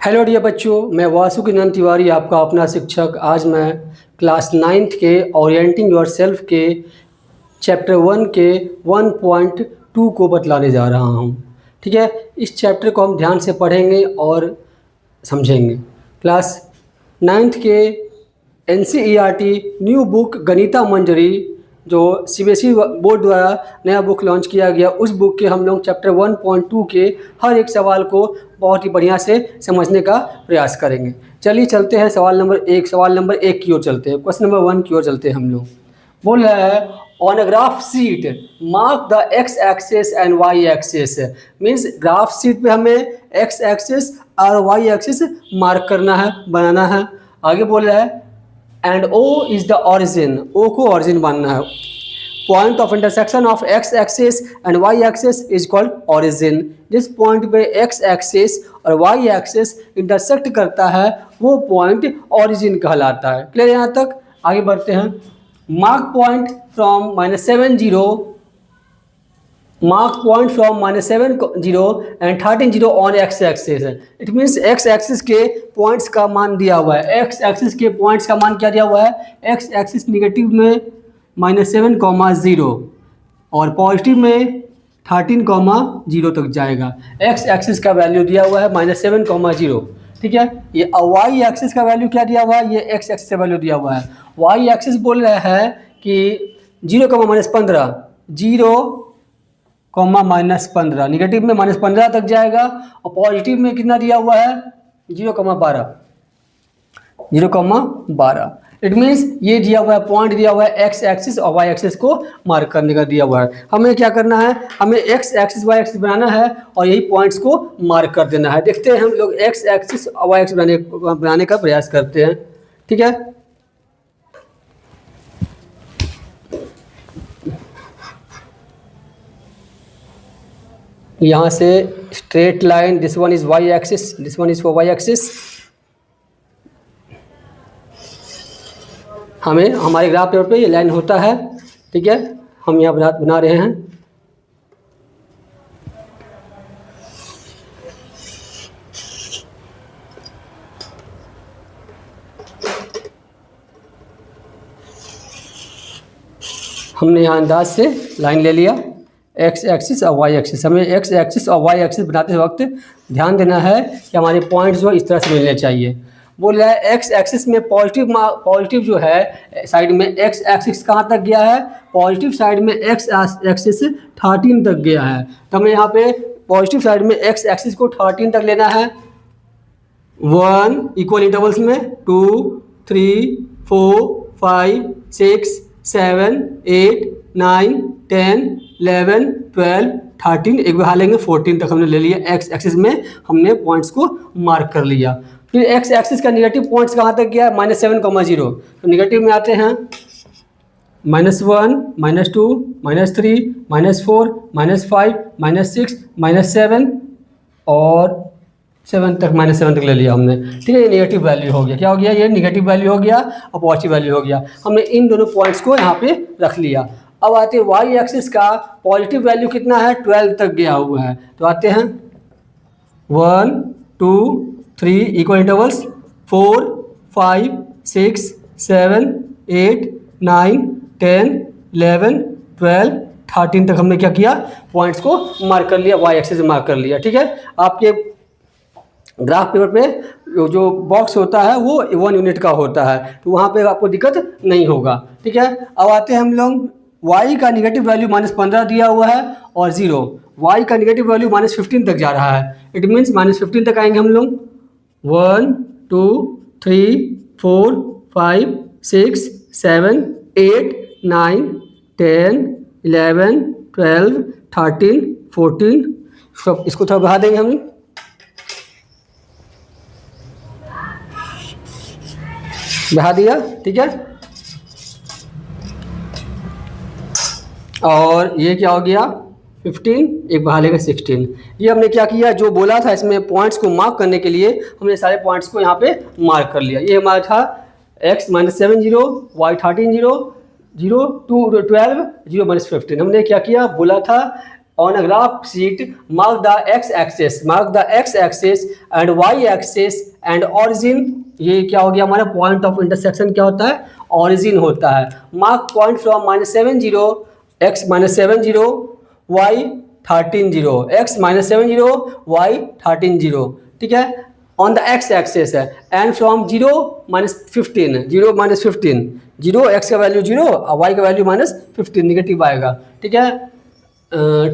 Hello dear बच्चों, मैं वासुकिनंद तिवारी आपका अपना शिक्षक। आज मैं क्लास 9th के ओरिएंटिंग योर सेल्फ के चैप्टर 1 के 1.2 को बतलाने जा रहा हूँ। ठीक है, इस चैप्टर को हम ध्यान से पढ़ेंगे और समझेंगे। क्लास 9th के NCERT न्यू बुक गणिता मंजरी जो CBSE बोर्ड द्वारा नया बुक लॉन्च किया गया, उस बुक के हम लोग चैप्टर 1.2 के हर एक सवाल को बहुत ही बढ़िया से समझने का प्रयास करेंगे। चलिए चलते हैं सवाल नंबर 1 की ओर चलते हैं। क्वेश्चन नंबर 1 की ओर चलते हैं। हम लोग बोल रहा है on a graph sheet mark the x axis and y axis. Means graph sheet पे हमें x एक्सिस और y एक्सिस मार्क करना है, बनाना है। आगे बोल रहा है and O is the origin, O को ऑरिजिन मानना है। Point of intersection of x axis and y axis is called origin. जिस पॉइंट पे x एक्सिस और y एक्सिस इंटरसेक्ट करता है वो पॉइंट ऑरिजिन कहलाता है। क्लियर यहाँ तक? आगे बढ़ते हैं। Mark point from -7 0 mark point from -7 0 and 13 0 on x axis. It means x axis के पॉइंट्स का मान दिया हुआ है। x एक्सिस के पॉइंट्स का मान क्या दिया हुआ है? x एक्सिस निगेटिव में -7, 0 और पॉजिटिव में 13, 0 तक जाएगा। x एक्सिस का वैल्यू दिया हुआ है -7, 0। ठीक है, ये y एक्सिस का वैल्यू क्या दिया हुआ है? ये x एक्सिस का वैल्यू दिया हुआ है। y एक्सिस बोल रहा है कि 0, -15, 0, -15, निगेटिव में -15 तक जाएगा और पॉजिटिव में कितना दिया हुआ है? 0,12। इट मीन्स ये दिया हुआ है, पॉइंट दिया हुआ है x एक्सिस और y एक्सिस को मार्क करने का दिया हुआ है। हमें क्या करना है? हमें x एक्सिस y एक्सिस बनाना है और यही पॉइंट्स को मार्क कर देना है। देखते हैं हम लोग x एक्सिस और y एक्सिस बनाने का प्रयास करते हैं। ठीक है, यहाँ से straight line, this one is y axis, this one is for y axis. हमें हमारे ग्राफ पेपर पे ये लाइन होता है। ठीक है, हम यहाँ बना रहे हैं। हमने यहाँ अंदाज से लाइन ले लिया, x एक्सिस और y एक्सिस। हमें x एक्सिस और y एक्सिस बनाते वक्त ध्यान देना है कि हमारे पॉइंट्स जो इस तरह से मिलने चाहिए। बोल रहा है x एक्सिस में पॉजिटिव जो है साइड में x एक्सिस कहाँ तक गया है? पॉजिटिव साइड में x एक्सिस 13 तक गया है। तो हमें यहाँ पे पॉजिटिव साइड में x एक्सिस को 13 तक लेना है। 1 इक्वल इंटरवल्स में 2, 3, 4, 5, 6, 7, 8, 9, 10, 11, 12, 13, एक बार लेंगे 14 तक हमने ले लिया। x एक्सिस में हमने पॉइंट्स को मार्क कर लिया। फिर x एक्सिस का निगेटिव पॉइंट्स कहाँ तक गया? -7, 0। तो निगेटिव में आते हैं -1, -2, -3, -4, -5, -6, -7 और 7 तक, -7 तक ले लिया हमने। ठीक है, ये नेगेटिव वैल्यू हो गया। क्या हो गया? ये नेगेटिव वैल्यू हो गया और पॉजिटिव वैल्यू हो गया। हमने इन दोनों पॉइंट्स को यहाँ पे रख लिया। अब आते हैं y एक्सिस का पॉजिटिव वैल्यू कितना है? 12 तक गया हुआ है। तो आते हैं 1, 2, 3 इक्वल इंटरवल्स 4, 5, 6, 7, 8, 9, 10, 11, 12, 13 तक हमने क्या किया? पॉइंट्स को मार्क कर लिया, y एक्सिस मार्क कर लिया। ठीक है, आपके ग्राफ पेपर पे जो बॉक्स होता है वो 1 यूनिट का होता है, तो वहाँ पे आपको दिक्कत नहीं होगा। ठीक है, अब आते हैं हम लोग y का निगेटिव वैल्यू -15 दिया हुआ है और 0। y का निगेटिव वैल्यू -15 तक जा रहा है। इट मीन्स -15 तक आएंगे हम लोग। 1, 2, 3, 4, 5, 6, 7, 8, 9, 10, 11, 12, 13, 14। सब इसको थोड़ा बढ़ा देंगे हम। बढ़ा दिया। ठीक है, और ये क्या हो गया? 15, एक बढ़ा लेगा 16। ये हमने क्या किया? जो बोला था इसमें पॉइंट्स को मार्क करने के लिए हमने सारे पॉइंट्स को यहाँ पे मार्क कर लिया। ये हमारा था x -7 0, y 13 0, 0 2 12, 0 -15। हमने क्या किया? बोला था on a graph sheet mark the x axis and y axis and origin. ये क्या हो गया हमारा पॉइंट ऑफ इंटरसेक्शन क्या होता है, ऑरिजिन होता है। Mark point from -70 x -70 y 13 x -70 y 13, ठीक है, ऑन द x एक्सेस है। एंड फ्रॉम 0 -15 0 x का वैल्यू 0 और y का वैल्यू -15 निगेटिव आएगा, ठीक है।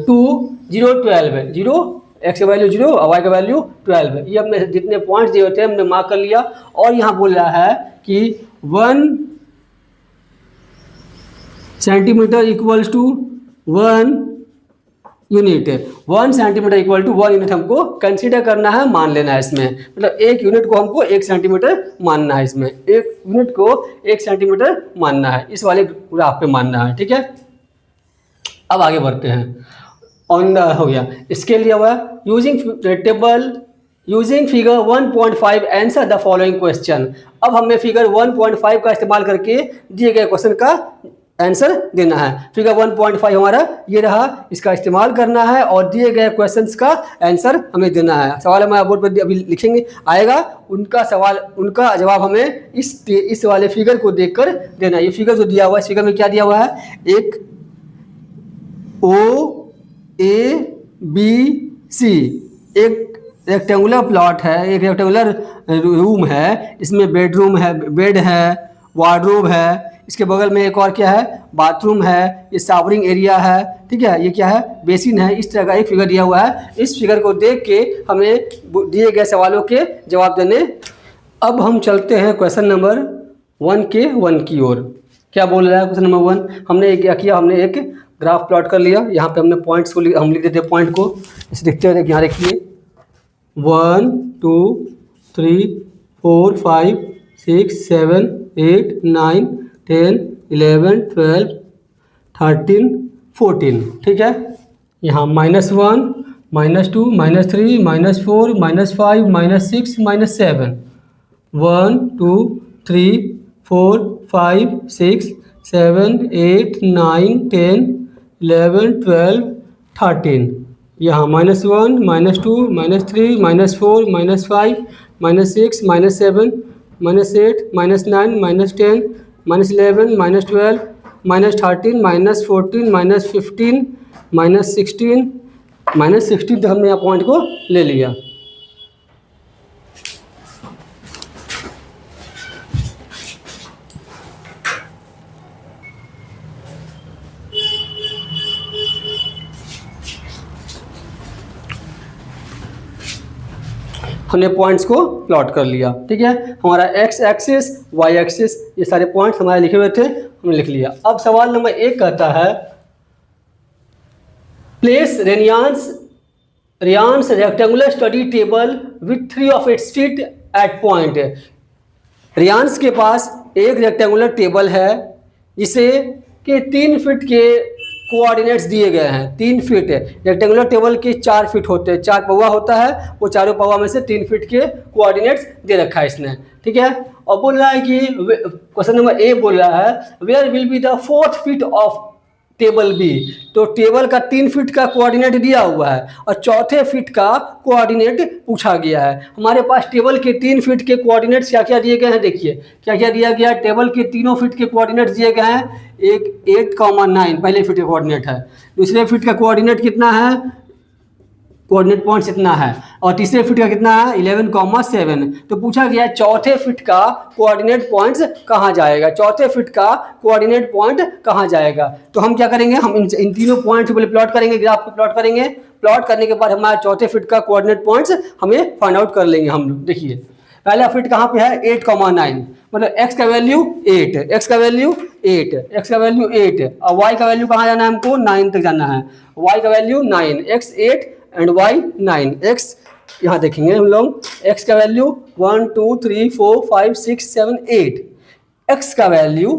2 0 12 0 x का वैल्यू 0 और y का वैल्यू 12। ये हमने जितने पॉइंट्स दिए होते हैं हमने मार्क कर लिया। और यहाँ बोल रहा है कि 1 centimetre equals to 1 unit, 1 centimetre equal to 1 unit हमको कंसीडर करना है, मान लेना है इसमें। मतलब एक यूनिट को हमको 1 सेंटीमीटर मानना है, इसमें एक यूनिट को 1 सेंटीमीटर मानना है, इस वाले ग्राफ पे मानना है, ठीक है। अब आगे बढ़ते हैं। ऑन द हो गया, इसके लिए हुआ using figure 1.5 answer the following question. अब हमें फिगर 1.5 का इस्तेमाल करके दिए गए क्वेश्चन का आंसर देना है। फिगर 1.5 हमारा ये रहा, इसका इस्तेमाल करना है और दिए गए क्वेश्चंस का आंसर हमें देना है। सवाल हमारे बोर्ड पर अभी लिखेंगे आएगा, उनका जवाब हमें इस वाले फिगर को देखकर देना है। ये फिगर जो दिया हुआ है, इस फिगर में क्या दिया हुआ है, एक OABC एक रेक्टेंगुलर प्लॉट है, एक रेक्टेंगुलर रूम है, इसमें बेडरूम है, बेड है, वार्डरोब है, इसके बगल में एक और क्या है, बाथरूम है, ये शावरिंग एरिया है, ठीक है, ये क्या है, बेसिन है। इस तरह का एक फिगर दिया हुआ है। इस फिगर को देख के हमें दिए गए सवालों के जवाब देने। अब हम चलते हैं क्वेश्चन नंबर 1 की ओर। क्या बोल रहा है क्वेश्चन नंबर 1? हमने क्या किया, हमने एक ग्राफ प्लॉट कर लिया। यहाँ पे हमने पॉइंट्स को हम लिख देते हैं, पॉइंट को इसे देखते हैं। यहाँ देखिए 1 2 3 4 5 6 7 8 9 10 11 12 13 14, ठीक है। यहाँ -1 -2 -3 -4 -5 -6 -7 1 2 3 4 5 6 7 8 9 10 11 12 13। यहाँ -1 -2 -3 -4 -5 -6 -7 -8 -9 -10 -11 -12 -13 -14 -15 -16 तक हमने यहाँ पॉइंट को ले लिया। हमने पॉइंट्स को प्लॉट कर लिया, ठीक है। हमारा x एक्सिस y एक्सिस ये सारे पॉइंट्स हमारे लिखे हुए थे, हमने लिख लिया। अब सवाल नंबर 1 कहता है place Ryan's rectangular study table with 3 of its feet at point. Ryan's के पास एक रेक्टेंगुलर टेबल है जिसे के 3 फीट के कोऑर्डिनेट्स दिए गए हैं। 3 फीट है, रेक्टेंगुलर टेबल के 4 फीट होते हैं, 4 पौवा होता है, वो चारों पौवा में से 3 फीट के कोऑर्डिनेट्स दे रखा है इसने, ठीक है। और बोल रहा है कि क्वेश्चन नंबर ए बोल रहा है where will be the 4th feet of table B. तो टेबल का 3 फीट का कोऑर्डिनेट दिया हुआ है और चौथे फीट का कोऑर्डिनेट पूछा गया है। हमारे पास टेबल के 3 फीट के कोऑर्डिनेट्स क्या क्या दिए गए हैं, देखिए क्या क्या दिया गया है। टेबल के तीनों फीट के कोऑर्डिनेट्स दिए गए हैं। एक 8,9 पहले फीट का कोऑर्डिनेट है, दूसरे फीट का कोऑर्डिनेट कितना है, कोऑर्डिनेट पॉइंट्स इतना है, और तीसरे फीट का कितना है 11,7। तो पूछा गया चौथे फीट का कोऑर्डिनेट पॉइंट्स कहाँ जाएगा, चौथे फीट का कोऑर्डिनेट पॉइंट कहाँ जाएगा। तो हम क्या करेंगे, हम इन तीनों पॉइंट्स को पहले प्लॉट करेंगे, ग्राफ पे प्लॉट करेंगे। प्लॉट करने के बाद हमारा चौथे फीट का कोऑर्डिनेट पॉइंट्स हमें फाइंड आउट कर लेंगे हम लोग। देखिए पहला फीट कहाँ पे है 8,9, मतलब x का वैल्यू 8, x का वैल्यू 8, x का वैल्यू 8 और y का वैल्यू कहाँ जाना है, हमको 9 तक जाना है। y का value 9, x 8 and y 9। x यहाँ देखेंगे हम लोग, x का वैल्यू 1 2 3 4 5 6 7 8, x का वैल्यू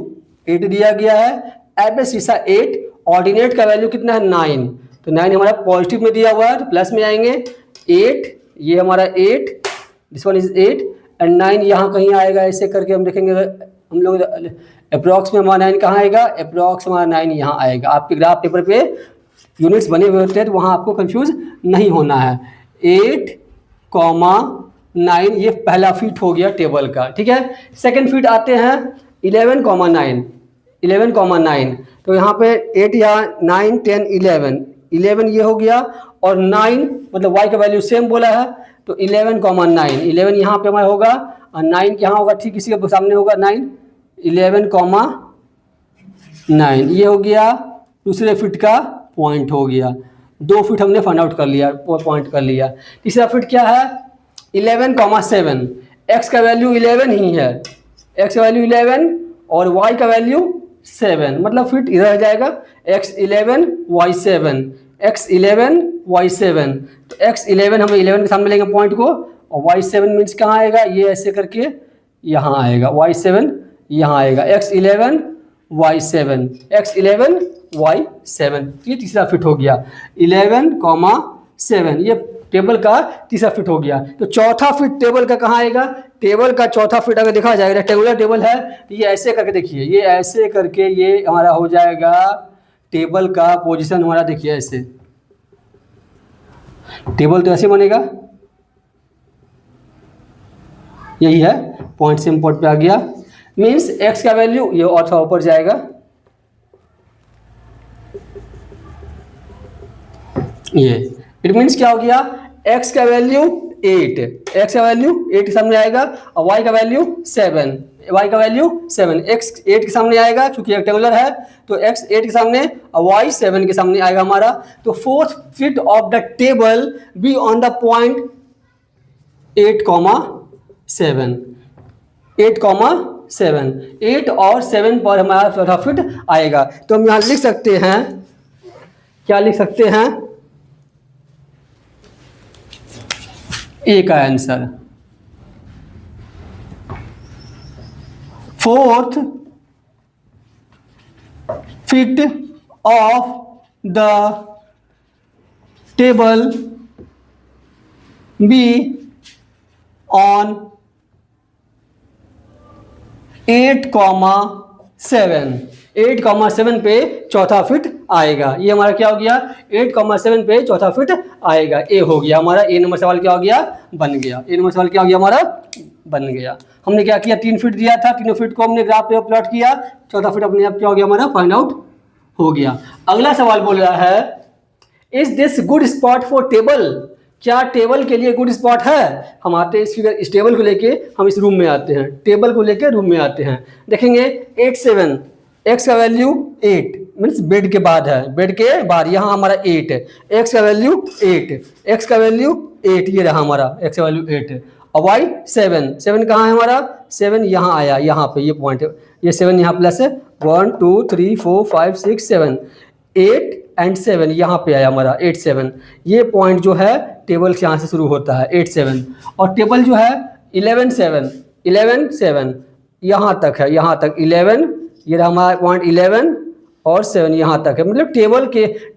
8 दिया गया है, एवरेज शीशा 8, ऑर्डिनेट का वैल्यू कितना है 9। तो 9 हमारा पॉजिटिव में दिया हुआ है तो प्लस में आएंगे। 8 ये हमारा 8, दिस वन इज 8 एंड 9 यहाँ कहीं आएगा। ऐसे करके हम देखेंगे हम लोग अप्रॉक्स में हमारा 9 कहाँ आएगा, अप्रॉक्स हमारा 9 यहाँ आएगा। आपके ग्राफ पेपर पे यूनिट्स बने हुए होते हैं, तो वहाँ आपको कंफ्यूज नहीं होना है। 8,9 ये पहला फिट हो गया टेबल का, ठीक है। सेकंड फिट आते हैं 11,9, 11,9, तो यहाँ पे 8 या 9 10 11 ये हो गया, और 9 मतलब y का वैल्यू सेम बोला है, तो 11,9, 11 यहाँ पे हमारा होगा और 9 यहाँ होगा, ठीक इसी के सामने होगा 9, 11,9 ये हो गया, दूसरे फिट का पॉइंट हो गया। 2 फिट हमने फाइंड आउट कर लिया, पॉइंट कर लिया। तीसरा फिट क्या है 11,7, x का वैल्यू 11 ही है, x का वैल्यू 11 और y का वैल्यू 7, मतलब फिट इधर आ जाएगा x11 y7, x11 y7, तो x11 हम 11 के सामने लेंगे पॉइंट को, और y7 मीन्स कहाँ आएगा, ये ऐसे करके यहाँ आएगा, y7 यहाँ आएगा, x11 y7, x11 y7, ये तीसरा फिट हो गया 11,7, ये टेबल का तीसरा फिट हो गया। तो चौथा फिट टेबल का कहाँ आएगा, टेबल का चौथा फिट अगर देखा जाएगा, रेक्टेंगुलर टेबल है, तो ये ऐसे करके देखिए, ये ऐसे करके ये हमारा हो जाएगा टेबल का पोजीशन हमारा, देखिए ऐसे टेबल तो ऐसे बनेगा, यही है पॉइंट से पॉइंट पे आ गया, मीन्स x का वैल्यू ये और थोड़ा ऊपर जाएगा, ये इट मीन्स क्या हो गया, x का वैल्यू 8, x का वैल्यू 8 के सामने आएगा, और y का वैल्यू 7, y का वैल्यू 7, x 8 के सामने आएगा क्योंकि रेक्टेंगुलर है, तो x 8 के सामने और y 7 के सामने आएगा हमारा। तो fourth fit of the table be on the point 8,7, 8,7, 8 और 7 पर हमारा चौथा फिट आएगा। तो हम यहाँ लिख सकते हैं, क्या लिख सकते हैं, ए का answer. Fourth fit of the table be on 8,7, 8,7 पे चौथा फिट आएगा। ये हमारा क्या हो गया, 8,7 पे चौथा फिट आएगा, ए हो गया हमारा। ए नंबर सवाल क्या हो गया, बन गया। ए नंबर सवाल क्या हो गया हमारा, बन गया। हमने क्या किया, 3 फिट दिया था, तीनों फिट को हमने ग्राफ पे प्लॉट किया, चौथा फिट अपने आप क्या हो गया हमारा, फाइंड आउट हो गया। अगला सवाल बोल रहा है, is this good spot for table, क्या टेबल के लिए गुड स्पॉट है। हम आते हैं इस फिगर, इस टेबल को लेके हम इस रूम में आते हैं, टेबल को लेके रूम में आते हैं, देखेंगे 8 7, x का वैल्यू 8 मीन्स बेड के बाद है, बेड के बाद यहाँ हमारा 8 है, x का वैल्यू 8, x का वैल्यू 8 ये रहा हमारा, x का वैल्यू 8, और y 7, 7 कहाँ है हमारा, 7 यहाँ आया, यहाँ पे ये पॉइंट है, ये 7 यहाँ प्लस है, 1 2 3 4 5 6 7, 8 एंड 7 यहाँ पे आया हमारा 8 7, ये पॉइंट जो है टेबल से यहाँ से शुरू होता है 8 7, और टेबल जो है 11 7 यहाँ तक है, यहाँ तक 11, ये रहा हमारा पॉइंट 11 और 7 यहाँ तक है, मतलब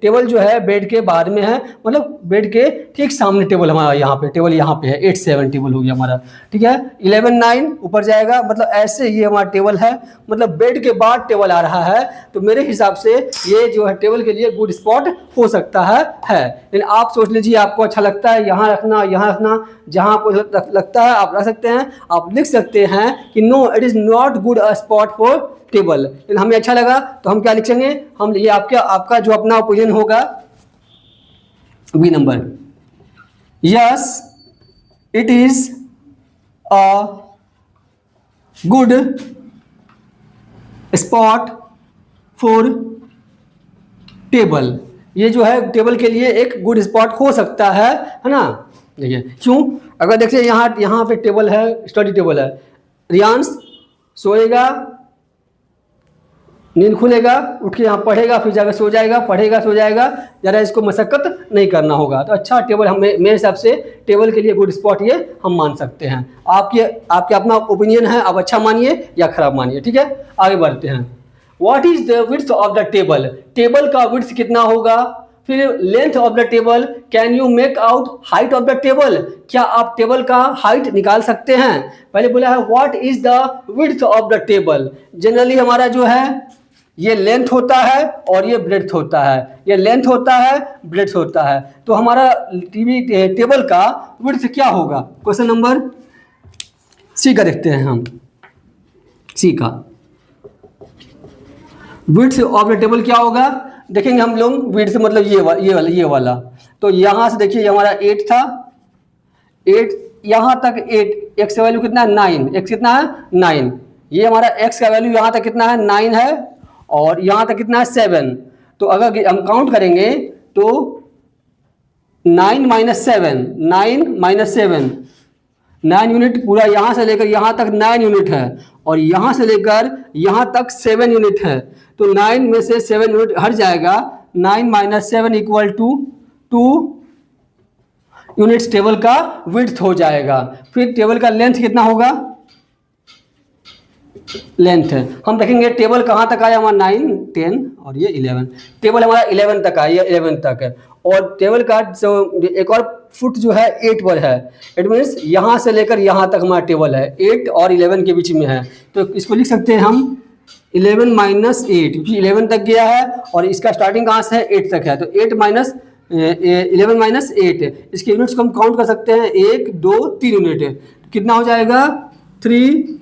टेबल जो है बेड के बाद में है, मतलब बेड के ठीक सामने टेबल हमारा यहाँ पे, टेबल यहाँ पे है, 8 7 टेबल हो गया हमारा, ठीक है। 11 9 ऊपर जाएगा, मतलब ऐसे ये हमारा टेबल है, मतलब बेड के बाद टेबल आ रहा है, तो मेरे हिसाब से ये जो है टेबल के लिए गुड स्पॉट हो सकता है। लेकिन आप सोच लीजिए, आपको अच्छा लगता है यहाँ रखना, यहाँ रखना, जहाँ आपको लगता है आप रख सकते हैं, आप लिख सकते हैं कि no it is not good spot for table. लेकिन हमें अच्छा लगा तो हम क्या लिखेंगे, हम ये आपका जो अपना ओपिनियन होगा, B number, yes it is a good spot for table, ये जो है टेबल के लिए एक गुड स्पॉट हो सकता है ना। देखिए क्यों, अगर देखिए यहाँ पे टेबल है, स्टडी टेबल है, रियांश सोएगा, नींद खुलेगा, उठ के यहाँ पढ़ेगा, फिर जाकर सो जाएगा, पढ़ेगा सो जाएगा, ज़रा इसको मशक्कत नहीं करना होगा, तो अच्छा टेबल हम मेरे हिसाब से टेबल के लिए गुड स्पॉट ये हम मान सकते हैं। आपके अपना ओपिनियन है, आप अच्छा मानिए या खराब मानिए, ठीक है। आगे बढ़ते हैं, what is the width of the table, table का विड्थ कितना होगा। फिर length of the table, can you make out height of the table, क्या आप टेबल का हाइट निकाल सकते हैं। पहले बोला है what is the width of the table, generally हमारा जो है ये लेंथ होता है और ये ब्रेड्थ होता है, ये लेंथ होता है, ब्रेड्थ होता है। तो हमारा टीवी टेबल का विड्थ क्या होगा? क्वेश्चन नंबर सी का देखते हैं हम। सी का विड्थ ऑफ द टेबल क्या होगा? देखेंगे हम लोग विड्थ मतलब ये वाला। तो यहाँ से देखिए ये हमारा 8 था, 8 यहाँ तक 8, एक्स का वैल्यू कितना है 9, एक्स कितना है 9, ये हमारा एक्स का वैल्यू यहाँ तक कितना है 9 है, और यहाँ तक कितना है 7। तो अगर हम काउंट करेंगे तो 9 माइनस 7, 9 माइनस 7, 9 यूनिट पूरा यहाँ से लेकर यहाँ तक 9 यूनिट है, और यहाँ से लेकर यहाँ तक 7 यूनिट है। तो 9 में से 7 यूनिट हट जाएगा, 9 minus 7 equal to 2 units table का विड्थ हो जाएगा। फिर टेबल का लेंथ कितना होगा? लेंथ है हम देखेंगे टेबल कहाँ तक आया हमारा 9, 10 और ये 11, टेबल हमारा 11 तक आया, ये 11 तक है। और टेबल का जो एक और फुट जो है 8 पर है, इट मीन्स यहाँ से लेकर यहाँ तक हमारा टेबल है 8 और 11 के बीच में है। तो इसको लिख सकते हैं हम 11 माइनस 8, क्योंकि 11 तक गया है और इसका स्टार्टिंग कहाँ से है 8 तक है। तो 8 माइनस 11 माइनस 8, इसके यूनिट्स को हम काउंट कर सकते हैं 1 2 3 यूनिट, कितना हो जाएगा 3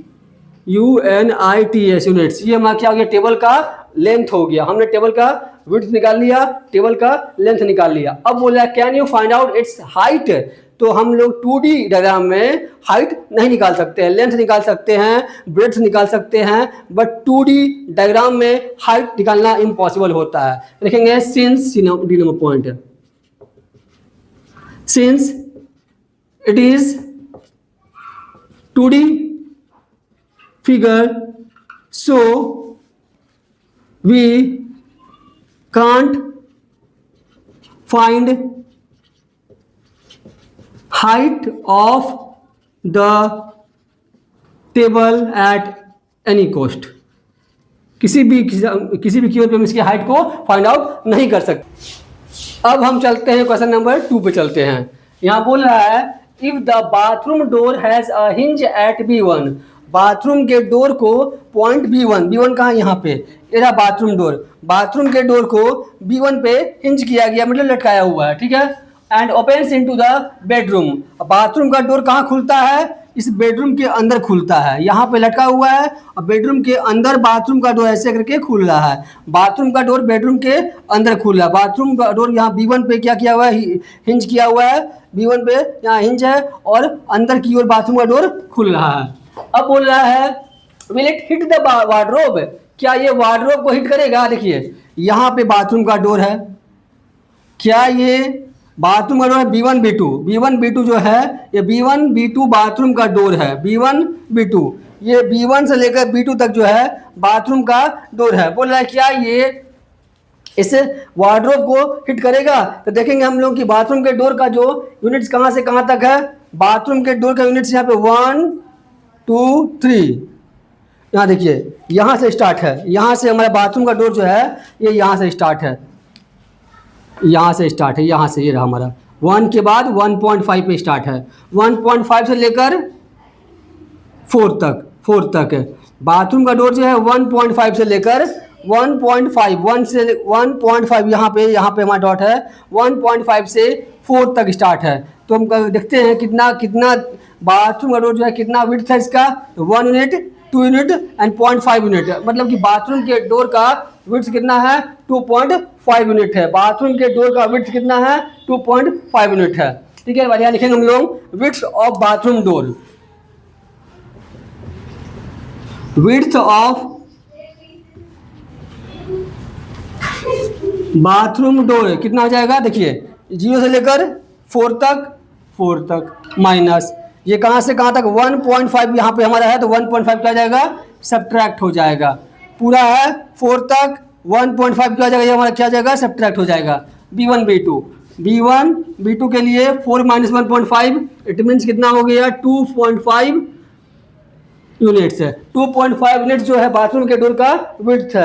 UNITS यूनिट्स। ये हमारा क्या हो गया? टेबल का लेंथ हो गया। हमने टेबल का विड्थ निकाल लिया, टेबल का लेंथ निकाल लिया। अब बोला can you find out it's height? तो हम लोग 2D डायग्राम में हाइट नहीं निकाल सकते हैं, लेंथ निकाल सकते हैं, ब्रेड्थ निकाल सकते हैं, बट 2D डायग्राम में हाइट निकालना इम्पॉसिबल होता है। लिखेंगे since D number point, since it is 2D figure, so we can't find height of the table at any cost। किसी भी कीमत पे हम इसकी हाइट को फाइंड आउट नहीं कर सकते। अब हम चलते हैं क्वेश्चन नंबर 2 पे चलते हैं। यहाँ बोल रहा है if the bathroom door has a hinge at B1, bathroom के डोर को पॉइंट B1 कहाँ? यहाँ पे ये रहा बाथरूम डोर, बाथरूम के डोर को B1 पे हिंज किया गया, मतलब लटकाया हुआ है, ठीक है। And opens into the bedroom, bathroom का डोर कहाँ खुलता है? इस बेडरूम के अंदर खुलता है, यहाँ पे लटका हुआ है और बेडरूम के अंदर बाथरूम का डोर ऐसे करके खुल रहा है। बाथरूम का डोर बेडरूम के अंदर खुल रहा है, बाथरूम का डोर यहाँ B1 पे क्या किया हुआ है? हिंज किया हुआ है, B1 पे यहाँ हिंज है और अंदर की ओर बाथरूम का डोर खुल रहा है। अब बोल रहा है will it hit the wardrobe, क्या ये वार्डरोब को हिट करेगा? देखिए यहाँ पे बाथरूम का डोर है, क्या ये बाथरूम का डोर है B1 B2 जो है ये B1 B2 बाथरूम का डोर है, B1 B2, ये B1 से लेकर B2 तक जो है बाथरूम का डोर है। बोल रहा है क्या ये इस वार्डरोब को हिट करेगा? तो देखेंगे हम लोग कि बाथरूम के डोर का जो यूनिट्स कहाँ से कहाँ तक है, बाथरूम के डोर का यूनिट्स यहाँ पे 1 2 3, यहाँ देखिए यहाँ से स्टार्ट है, यहाँ से हमारा बाथरूम का डोर जो है ये यहाँ से स्टार्ट है, यहाँ से स्टार्ट है, यहाँ से ये रहा हमारा 1 के बाद 1.5 पे स्टार्ट है, 1.5 से लेकर 4 तक है। बाथरूम का डोर जो है 1.5 से लेकर 1.5 यहाँ पे हमारा डॉट है, 1.5 से 4 तक स्टार्ट है। तो हम देखते हैं कितना बाथरूम का डोर जो है कितना विड्थ है इसका, तो 1 यूनिट 2 यूनिट एंड 0.5 यूनिट, मतलब कि बाथरूम के डोर का विड्थ कितना है 2.5 यूनिट है, बाथरूम के डोर का विड्थ कितना है 2.5 यूनिट है, ठीक है। यहाँ लिखेंगे हम लोग width of bathroom door, width of bathroom door कितना हो जाएगा? देखिए 0 से लेकर 4 तक माइनस ये कहाँ से कहाँ तक 1.5 यहाँ पे हमारा है, तो 1.5 क्या जाएगा सब्ट्रैक्ट हो जाएगा, पूरा है 4 तक 1.5 क्या जाएगा, ये हमारा क्या जाएगा सब्ट्रैक्ट हो जाएगा। B1 B2 के लिए 4 माइनस 1.5 इट मीन्स कितना हो गया 2.5 यूनिट्स है, 2.5 यूनिट्स जो है बाथरूम के डोर का विड्थ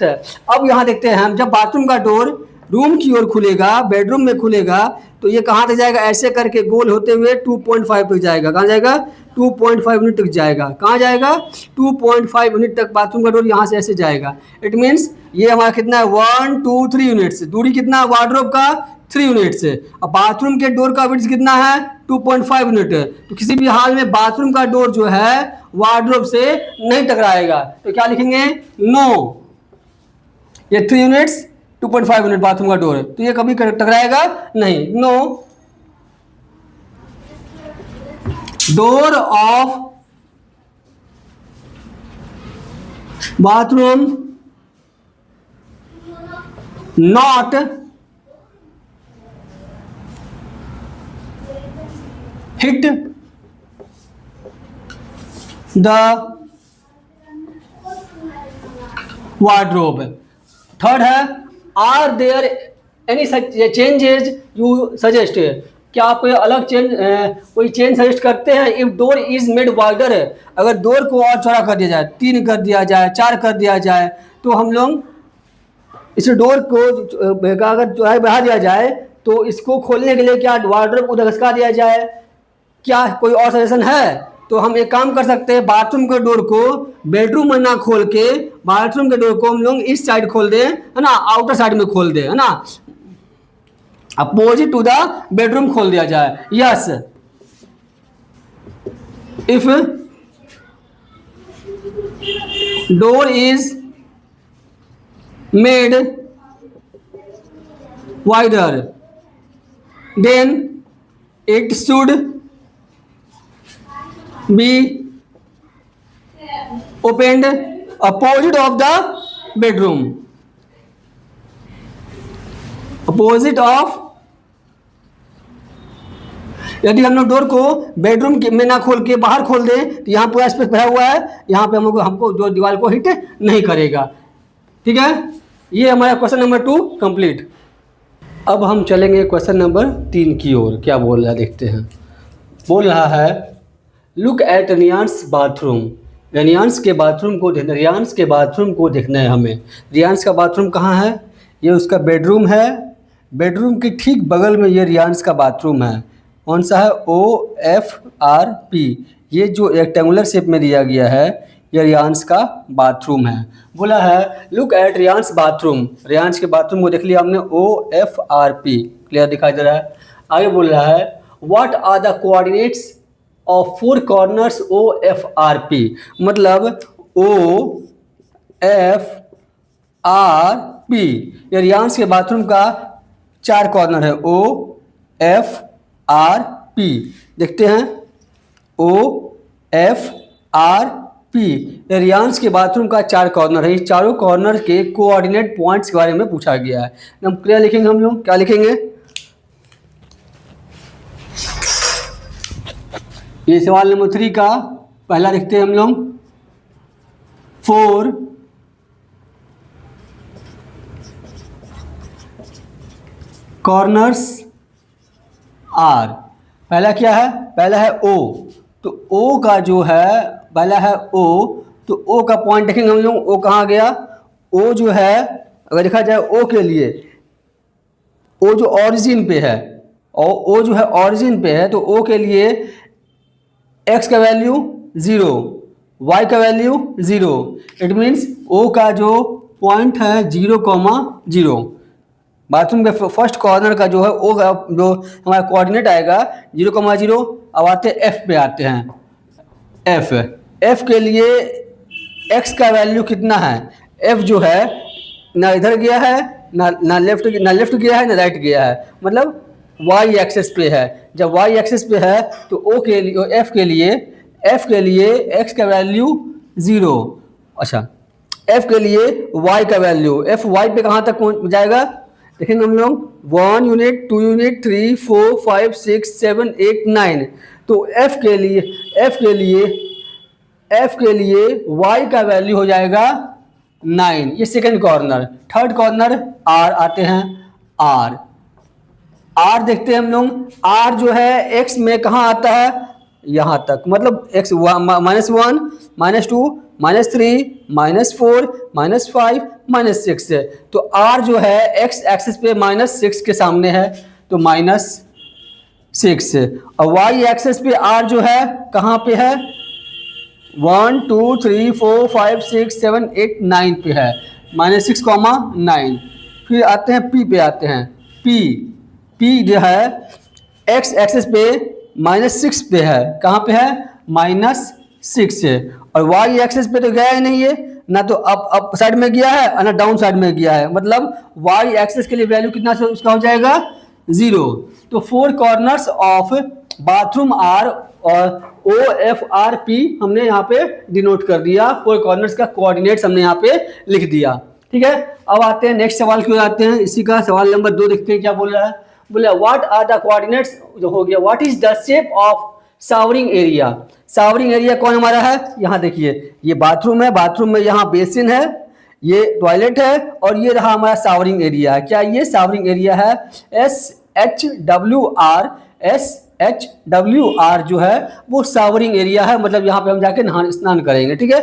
है। अब यहाँ देखते हैं हम, जब बाथरूम का डोर रूम की ओर खुलेगा, बेडरूम में खुलेगा, तो ये कहाँ तक जाएगा, ऐसे करके गोल होते हुए 2.5 तक जाएगा। कहाँ जाएगा, 2.5 यूनिट तक जाएगा। कहाँ जाएगा, 2.5 यूनिट तक बाथरूम का डोर यहाँ से ऐसे जाएगा। इट मीन्स ये हमारा कितना है, 1 2 3 यूनिट्स। दूरी कितना, वार्डरोब का 3 यूनिट्स। अब बाथरूम के डोर का विड्थ कितना है, 2.5 यूनिट। तो किसी भी हाल में बाथरूम का डोर जो है वार्डरोब से नहीं टकराएगा। तो क्या लिखेंगे, नो। ये 3 यूनिट्स, 2.5 यूनिट बाथरूम का डोर है, तो ये कभी टकराएगा नहीं, no. Door of bathroom not hit the wardrobe. Third है, are there any changes you suggest. क्या आप कोई अलग कोई चेंज सजेस्ट करते हैं। If door is made wider, अगर डोर को और चौड़ा कर दिया जाए, 3 कर दिया जाए, 4 कर दिया जाए, तो हम लोग इस डोर को अगर चौड़ाई बढ़ा दिया जाए तो इसको खोलने के लिए क्या वार्डरोब को धसका दिया जाए। क्या कोई और सजेशन है। तो हम एक काम कर सकते हैं, बाथरूम के डोर को बेडरूम में ना खोल के बाथरूम के डोर को हम लोग इस साइड खोल दें, है ना, आउटर साइड में खोल दें, है ना, अपोजिट टू द बेडरूम खोल दिया जाए। Yes, if door is made wider than it should be opened opposite of the bedroom, opposite of। यदि हम लोग डोर को बेडरूम में ना खोल के बाहर खोल दें तो यहाँ पूरा स्पेस भरा हुआ है, यहाँ पे हमको जो दीवार को हिट नहीं करेगा। ठीक है, ये हमारा क्वेश्चन नंबर 2 कंप्लीट। अब हम चलेंगे क्वेश्चन नंबर 3 की ओर। क्या बोल रहा है देखते हैं। बोल रहा है, लुक एट रियांस बाथरूम। रियांस के बाथरूम को देखना, रियांस के बाथरूम को देखना है हमें। रियांस का बाथरूम कहाँ है, ये उसका बेडरूम है। बेडरूम के ठीक बगल में ये रियांस का बाथरूम है। कौन सा है, OFRP। ये जो रेक्टेंगुलर शेप में दिया गया है ये रियांस का बाथरूम है। बोला है लुक एट रियांस बाथरूम। रियांस के बाथरूम को देख लिया हमने, OFRP क्लियर दिखाई दे रहा है। आगे बोल रहा है, what are the coordinates of 4 corners OFRP। मतलब OFRP ये रियांस के बाथरूम का 4 कॉर्नर है, OFRP। देखते हैं, OFRP ये रियांस के बाथरूम का 4 कॉर्नर है। इस चारों कॉर्नर के कोऑर्डिनेट पॉइंट्स के बारे में पूछा गया है। हम क्या लिखेंगे, हम लोग क्या लिखेंगे, ये सवाल नंबर 3 का पहला लिखते हैं हम लोग, 4 कॉर्नर्स आर। पहला क्या है, पहला है O। तो O का जो है, पहला है O, तो O का पॉइंट देखेंगे हम लोग, O कहाँ गया। O जो है अगर देखा जाए O के लिए, O जो ऑरिजिन पे है, और O जो है ऑरिजिन पे है, तो O के लिए x का वैल्यू 0, y का वैल्यू 0। इट मीन्स O का जो पॉइंट है 0,0। बाथरूम के फर्स्ट कॉर्नर का जो है O का जो हमारा कोऑर्डिनेट आएगा 0,0। अब आते हैं F पे, आते हैं F के लिए x का वैल्यू कितना है। F जो है ना इधर गया है, ना लेफ्ट गया है, ना राइट गया है, मतलब y एक्सेस पे है। जब y एक्सेस पे है तो F के लिए x का वैल्यू 0। अच्छा, F के लिए y का वैल्यू, F y पे कहाँ तक जाएगा देखेंगे हम लोग, 1 यूनिट, 2 यूनिट, 3 4 5 6 7 8 9। तो F के लिए y का वैल्यू हो जाएगा 9। ये second corner. Third corner R आते हैं, R देखते हैं हम लोग। R जो है x में कहाँ आता है, यहाँ तक, मतलब -1 -2 -3 -4 -5 -6 है। तो आर जो है एक्स एक्सिस पे -6 के सामने है, तो -6, और वाई एक्सिस पे आर जो है कहाँ पे है, 1 2 3 4 5 6 7 8 9 पे है, -6, 9। फिर आते हैं पी पे, आते हैं पी जो है एक्स एक्सिस पे -6 पे है, कहाँ पे है, -6 है, और वाई एक्सिस पे तो गया ही नहीं है ना, तो अप साइड में गया है और ना डाउन साइड में गया है, मतलब वाई एक्सिस के लिए वैल्यू कितना उसका हो जाएगा, 0। तो 4 कॉर्नर्स ऑफ बाथरूम आर और OFRP हमने यहाँ पे डिनोट कर दिया, 4 कॉर्नर्स का कोऑर्डिनेट्स हमने यहाँ पे लिख दिया, ठीक है। अब आते हैं नेक्स्ट सवाल की ओर आते हैं, इसी का सवाल नंबर 2 देखते हैं क्या बोल रहा है। बोला व्हाट आर द कोऑर्डिनेट्स, जो हो गया, what is the shape of showering area. Showering area कौन हमारा है, यहाँ देखिए ये बाथरूम है, बाथरूम में यहाँ बेसिन है, ये टॉयलेट है, और ये रहा हमारा शावरिंग एरिया है। क्या ये शावरिंग एरिया है, SHWR जो है वो शावरिंग एरिया है, मतलब यहाँ पे हम जाके नहान स्नान करेंगे, ठीक है,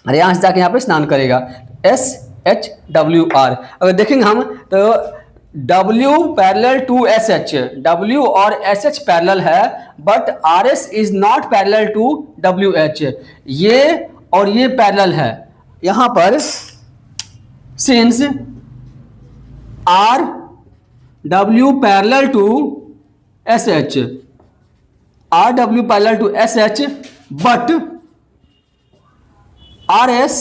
अरे यहाँ से जाके यहाँ पे स्नान करेगा, SHWR। अगर देखेंगे हम तो W parallel to SH, W और SH पैरेलल है, but RS is not parallel to WH, ये और ये पैरेलल है यहाँ पर, since RW parallel to SH, RW parallel to SH, but RS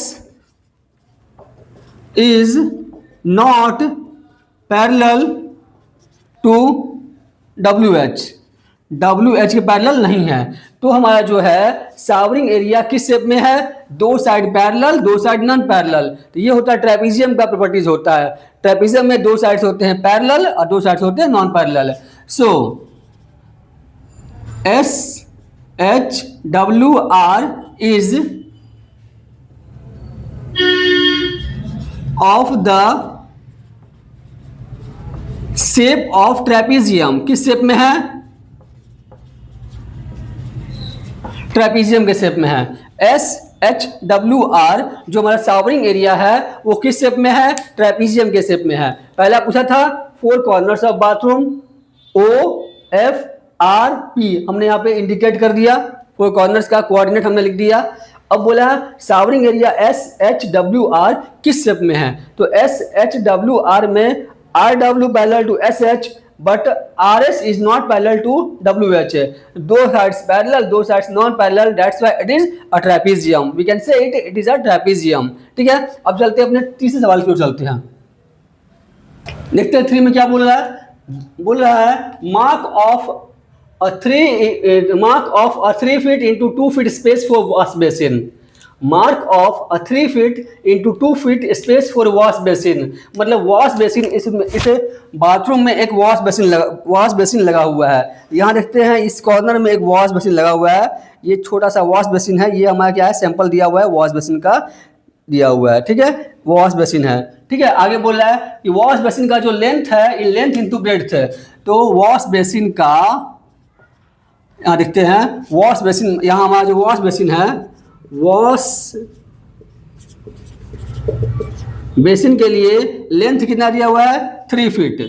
is not parallel to WH, WH के parallel नहीं है। तो हमारा जो है शावरिंग एरिया किस शेप में है, 2 side parallel, 2 side non parallel. तो ये होता है ट्रेपेजियम का प्रॉपर्टीज होता है, ट्रेपेजियम में 2 साइड्स होते हैं पैरेलल और 2 साइड्स होते हैं non parallel. So SHWR is of the shape of trapezium, किस शेप में है, ट्रेपेजियम के शेप में है। SHWR जो हमारा शावरिंग एरिया है वो किस शेप में है, ट्रेपेजियम के शेप में है। पहला पूछा था 4 कॉर्नर्स ऑफ बाथरूम, OFRP हमने यहाँ पे इंडिकेट कर दिया, 4 कॉर्नर्स का कोऑर्डिनेट हमने लिख दिया। अब बोला शावरिंग एरिया SHWR किस शेप में है, तो SHWR में RW parallel to SH, but RS is not parallel to WH, 2 sides parallel, 2 sides non parallel, that's why it is a trapezium, we can say it is a trapezium, ठीक है। अब चलते हैं अपने तीसरे सवाल की ओर चलते हैं, देखते हैं 3 में क्या बोल रहा है। बोल रहा है mark of a 3 feet into 2 feet space for wash basin, mark of a 3 feet into 2 feet space for wash basin, मतलब वॉश बेसिन, इस बाथरूम में एक वॉश बेसिन लगा हुआ है। यहाँ देखते हैं इस कॉर्नर में एक वॉश बेसिन लगा हुआ है, ये छोटा सा वॉश बेसिन है, ये हमारा क्या है, सैंपल दिया हुआ है वॉश बेसिन का दिया हुआ है, ठीक है, वॉश बेसिन है, ठीक है। आगे बोल रहा है कि वॉश बेसिन का जो लेंथ है, लेंथ इंटू ब्रेड्थ है, तो वॉश बेसिन का यहाँ देखते हैं वॉश बेसिन, यहाँ हमारा जो वॉश बेसिन है, वॉश बेसिन के लिए लेंथ कितना दिया हुआ है, 3 फीट,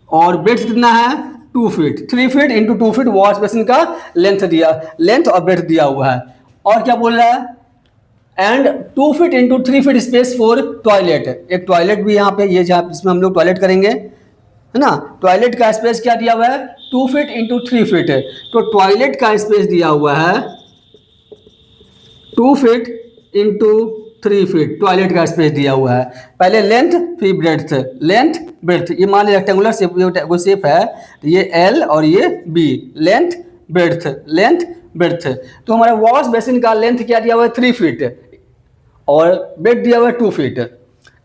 और ब्रेड्थ कितना है, 2 feet, 3 feet into 2 feet wash basin का लेंथ और ब्रेड्थ दिया हुआ है। और क्या बोल रहा है, and 2 feet into 3 feet space for toilet, एक टॉयलेट भी यहाँ पे, ये जिसमें हम लोग टॉयलेट करेंगे, है ना, टॉयलेट का स्पेस क्या दिया हुआ है, 2 फीट इंटू 3 फीट है, तो टॉयलेट का स्पेस दिया हुआ है 2 फीट इंटू 3 फीट, टॉयलेट का स्पेस दिया हुआ है। पहले लेंथ फिर ब्रेड्थ, लेंथ ब्रेड्थ, ये मान लिया रेक्टेंगुलर शेप है, तो ये L और ये B, लेंथ ब्रेड्थ, तो हमारा वॉश बेसिन का लेंथ क्या दिया हुआ है, 3 फीट, और ब्रेड्थ दिया हुआ है 2 फीट।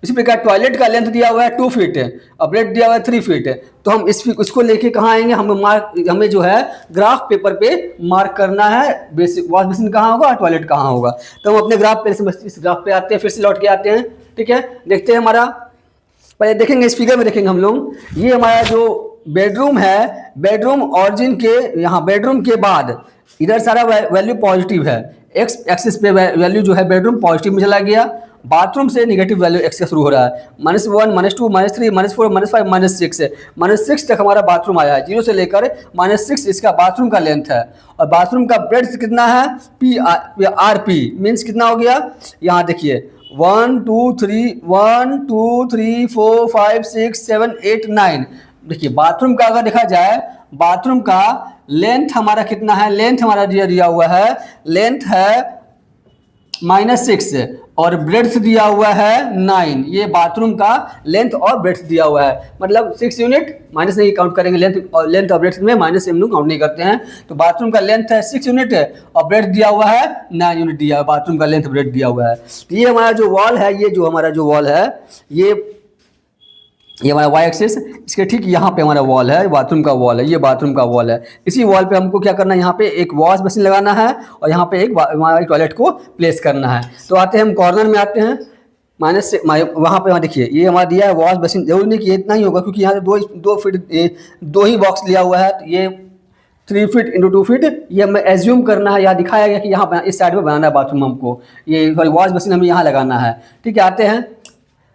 इसी प्रकार टॉयलेट का लेंथ दिया हुआ है 2 फीट और ब्रेड्थ दिया हुआ है 3 फीट। तो हम इसको लेके कहाँ आएंगे, हमें जो है ग्राफ पेपर पे मार्क करना है, वॉश बेसिन कहाँ होगा और टॉयलेट कहाँ होगा। तो हम अपने ग्राफ पे इस ग्राफ पे आते हैं, फिर से लौट के आते हैं, ठीक है। देखते हैं हमारा, पहले देखेंगे इस फिगर में देखेंगे हम लोग, ये हमारा जो बेडरूम है, बेडरूम ऑरिजिन के यहाँ, बेडरूम के बाद इधर सारा वैल्यू पॉजिटिव है, एक्स एक्सिस पे वैल्यू जो है बेडरूम पॉजिटिव में चला गया, बाथरूम से निगेटिव वैल्यू एक्स का शुरू हो रहा है, -1 -2 -3 -4 -5 -6 -6 तक हमारा बाथरूम आया है, 0 से लेकर -6 इसका बाथरूम का लेंथ है। और बाथरूम का ब्रेड्थ कितना है, RP मीन्स कितना हो गया, यहाँ देखिए 1 2 3 4 5 6 7 8 9। देखिए बाथरूम का अगर देखा जाए, बाथरूम का लेंथ हमारा कितना है, लेंथ हमारा दिया हुआ है, लेंथ है -6 और ब्रेड्थ दिया हुआ है 9। ये बाथरूम का लेंथ और ब्रेड्थ दिया हुआ है, मतलब 6 यूनिट, माइनस नहीं काउंट करेंगे, लेंथ और ब्रेड्थ में माइनस हम लोग काउंट नहीं करते हैं। तो बाथरूम का लेंथ है 6 यूनिट और ब्रेड्थ दिया हुआ है 9 यूनिट दिया है, बाथरूम का लेंथ ब्रेड्थ दिया हुआ है। तो ये हमारा जो वॉल है, ये जो हमारा जो वॉल है, ये हमारा वाई एक्सिस, इसके ठीक यहाँ पे हमारा वॉल है, बाथरूम का वॉल है, ये बाथरूम का वॉल है। इसी वॉल पे हमको क्या करना है, यहाँ पे एक वॉश बेसिन लगाना है और यहाँ पे एक हमारे टॉयलेट को प्लेस करना है। तो आते हैं हम कॉर्नर में आते हैं, माइनस से वहाँ पे देखिए ये हमारा दिया है वॉश बेसिन, जरूरी नहीं कि ये इतना ही होगा क्योंकि यहाँ से 2 फीट 2 ही बॉक्स लिया हुआ है। तो ये 3 फीट इंटू 2 फीट, ये हमें एज्यूम करना है, या दिखाया गया कि यहाँ इस साइड में बनाना है बाथरूम हमको, ये वॉश बेसिन हमें यहाँ लगाना है। ठीक है, आते हैं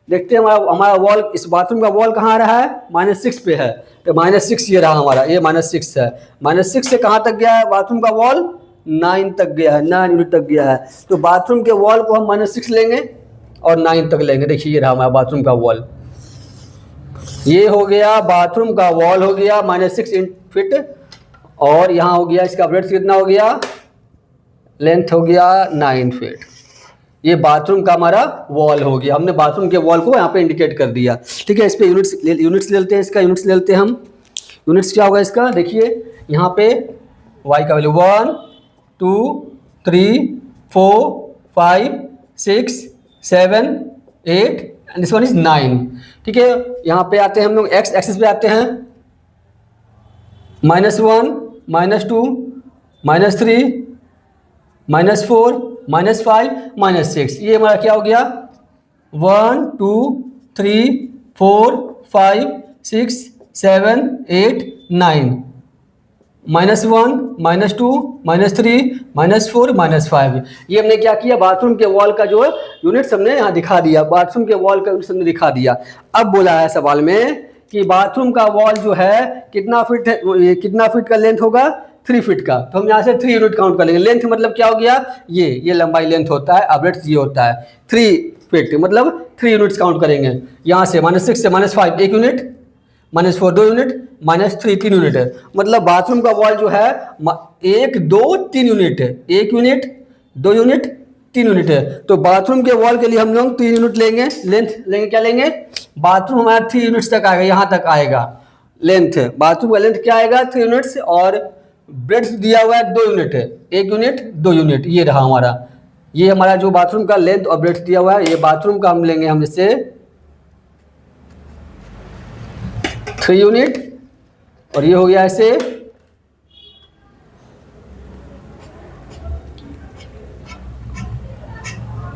देखते हैं हमारा वॉल, इस बाथरूम का वॉल कहाँ आ रहा है, -6 पे है। तो -6 ये रहा हमारा, ये -6 है। -6 से कहाँ तक गया है बाथरूम का वॉल, 9 तक गया है, 9 यूनिट तक गया है। तो बाथरूम के वॉल को हम -6 लेंगे और 9 तक लेंगे। देखिए ये रहा हमारा बाथरूम का वॉल, ये हो गया बाथरूम का वॉल, हो गया -6 फीट और यहाँ हो गया इसका ब्रेड्थ कितना हो गया, लेंथ हो गया 9 फीट। ये बाथरूम का हमारा वॉल हो गया, हमने बाथरूम के वॉल को यहाँ पे इंडिकेट कर दिया। ठीक है, इस पे यूनिट्स ले लेते हैं, इसका यूनिट्स ले लेते हैं हम। यूनिट्स क्या होगा इसका, देखिए यहाँ पे y का value 1 2 3 4 5 6 7 8 and this one is 9। ठीक है, यहाँ पे आते हैं हम लोग x एक्सिस पे आते हैं, -1 -2 -3 -4 -5 -6। ये हमारा क्या हो गया, 1 2 3 4 5 6 7 8 9, -1 -2 -3 -4 -5। ये हमने क्या किया, बाथरूम के वॉल का जो यूनिट्स हमने यहाँ दिखा दिया, बाथरूम के वॉल का यूनिट्स हमने दिखा दिया। अब बोला है सवाल में कि बाथरूम का वॉल जो है कितना फीट है, कितना फीट का लेंथ होगा, 3 फीट का। तो हम यहाँ से 3 यूनिट काउंट कर लेंगे। लेंथ मतलब क्या हो गया, ये लंबाई लेंथ होता है, अब ब्रेड्थ ये होता है 3 फीट, मतलब 3 यूनिट्स काउंट करेंगे। यहाँ से -6 से -5 1 यूनिट, -4 2 यूनिट, -3 3 यूनिट है। मतलब बाथरूम का वॉल जो है 1 2 3 यूनिट है, 1 यूनिट 2 यूनिट 3 यूनिट है। तो बाथरूम के वॉल के लिए हम लोग 3 यूनिट लेंगे, लेंथ लेंगे, क्या लेंगे, बाथरूम हमारा 3 यूनिट्स तक आएगा, यहाँ तक आएगा लेंथ, बाथरूम का लेंथ क्या आएगा 3 यूनिट्स और ब्रेड्थ दिया हुआ है 2 यूनिट है, 1 यूनिट 2 यूनिट। ये रहा हमारा, ये हमारा जो बाथरूम का लेंथ और ब्रेड्थ दिया हुआ है, ये बाथरूम का हम लेंगे हम जैसे 3 यूनिट और ये हो गया ऐसे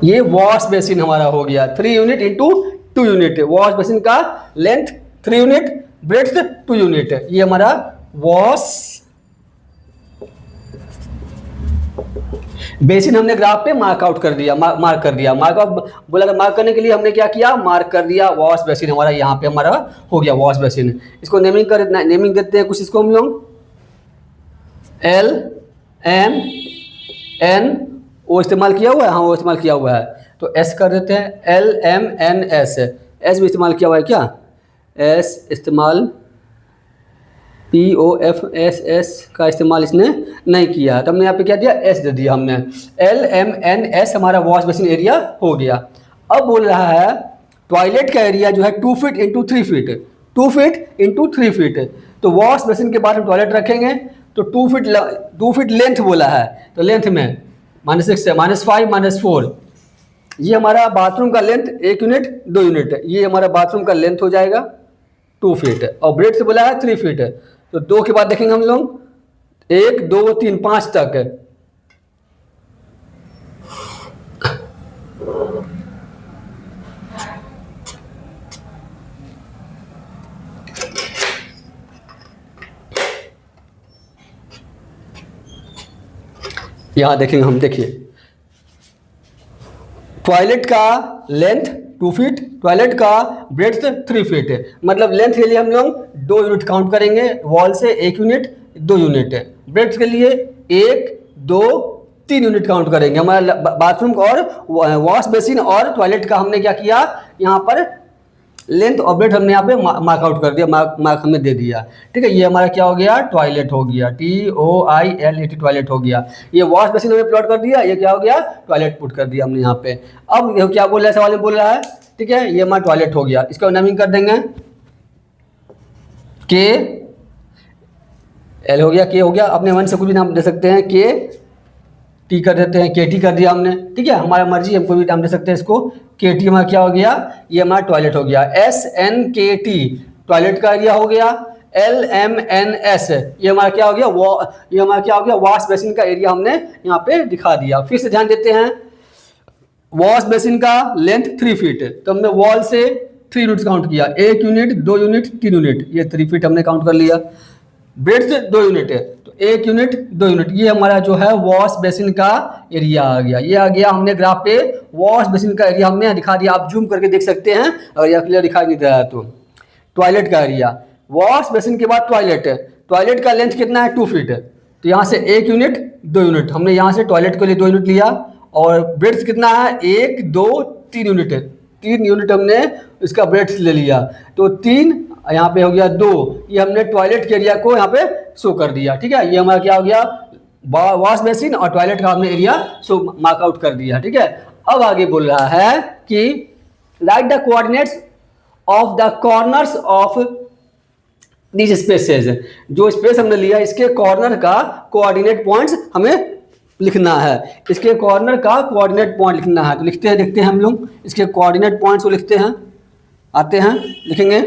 ये वॉश बेसिन हमारा हो गया 3 unit into 2 unit. Wash basin का लेंथ 3 यूनिट, ब्रेड्थ 2 यूनिट। ये हमारा वॉश बेसिन हमने ग्राफ पे मार्क आउट कर दिया, मार्क कर दिया। मार्क आउट बोला, मार्क करने के लिए हमने क्या किया, मार्क कर दिया। वॉश बेसिन हमारा यहाँ पे हमारा हो गया वॉश बेसिन। इसको नेमिंग देते हैं कुछ, इसको हम लोग LMN वो इस्तेमाल किया हुआ है, हाँ वो इस्तेमाल किया हुआ है, तो S कर देते हैं LMNS। S भी इस्तेमाल किया हुआ है क्या, S इस्तेमाल, POFSS का इस्तेमाल इसने नहीं किया, तो हमने यहाँ पे क्या दिया, S दे दिया हमने। LMNS हमारा वॉश बेसिन एरिया हो गया। अब बोल रहा है टॉयलेट का एरिया जो है 2 feet into 3 feet, 2 feet into 3 feet. तो वॉश बेसिन के बाद हम टॉयलेट रखेंगे तो 2 फीट लेंथ बोला है, तो लेंथ में -6 से -5 -4, ये हमारा बाथरूम का लेंथ 1 यूनिट 2 यूनिट, ये हमारा बाथरूम का लेंथ हो जाएगा 2 फीट और ब्रेड से बोला है 3 फीट। तो 2 के बाद देखेंगे हम लोग 1 2 3 5 तक। यहाँ देखेंगे हम, देखिए टॉयलेट का लेंथ 2 फीट, टॉयलेट का ब्रेड्थ 3 फीट। मतलब लेंथ के लिए हम लोग 2 यूनिट काउंट करेंगे, वॉल से 1 यूनिट 2 यूनिट, ब्रेड्थ के लिए 1 2 3 यूनिट काउंट करेंगे। हमारा बाथरूम और वॉश बेसिन और टॉयलेट का हमने क्या किया, यहाँ पर लेंथ और ब्रेड्थ हमने यहाँ पे मार्क आउट कर दिया, मार्क हमने दे दिया। ठीक है, ये हमारा क्या हो गया, टॉयलेट हो गया, TOILET टॉयलेट हो गया। ये वॉश बेसिन हमने प्लॉट कर दिया, ये क्या हो गया, टॉयलेट पुट कर दिया हमने यहाँ पे। अब ये क्या बोल रहा है, सवाल में बोल रहा है, ठीक है, ये हमारा टॉयलेट हो गया, इसका नेमिंग कर देंगे KL हो गया, K हो गया, अपने मन से कुछ भी नाम दे सकते हैं, KT कर देते हैं, KT कर दिया हमने। ठीक है, हमारा मर्जी, हम कोई भी नाम दे सकते हैं इसको। KT हमारा क्या हो गया, ये हमारा टॉयलेट हो गया। SNKT टॉयलेट का एरिया हो गया। LMNS ये हमारा क्या हो गया, ये हमारा क्या हो गया, वॉश बेसिन का एरिया हमने यहाँ पे दिखा दिया। फिर से ध्यान देते हैं, वॉश बेसिन का लेंथ 3 फीट, तो हमने वॉल से 3 यूनिट काउंट किया, 1 यूनिट 2 यूनिट 3 यूनिट, ये 3 फीट हमने काउंट कर लिया। ब्रेड्थ 2 यूनिट है, तो 1 यूनिट 2 यूनिट, ये हमारा जो है वॉश बेसिन का एरिया आ गया। ये आ गया हमने ग्राफ पे वॉश बेसिन का एरिया हमने दिखा दिया, आप जूम करके देख सकते हैं अगर यह क्लियर दिखाई नहीं दे रहा है तो। टॉयलेट का एरिया, वॉश बेसिन के बाद टॉयलेट है, टॉयलेट का लेंथ कितना है 2 फीट, तो यहाँ से 1 यूनिट 2 यूनिट, हमने यहाँ से टॉयलेट के लिए 2 यूनिट लिया। और ब्रेड्थ कितना है, 1 2 3 यूनिट है, 3 यूनिट हमने इसका ब्रेड्थ ले लिया, तो 3 यहाँ पे हो गया 2, ये हमने टॉयलेट के एरिया को यहाँ पे शो कर दिया। ठीक है, ये हमारा क्या हो गया, वॉश बेसिन और टॉयलेट का हमने एरिया शो मार्क आउट कर दिया। ठीक है, अब आगे बोल रहा है कि right the coordinates of the corners of this spaces, जो स्पेस हमने लिया इसके कॉर्नर का कोऑर्डिनेट पॉइंट्स हमें लिखना है, इसके कॉर्नर का कोऑर्डिनेट पॉइंट लिखना है। तो लिखते हैं, देखते हैं हम लोग इसके कोऑर्डिनेट पॉइंट्स को लिखते हैं, आते हैं, लिखेंगे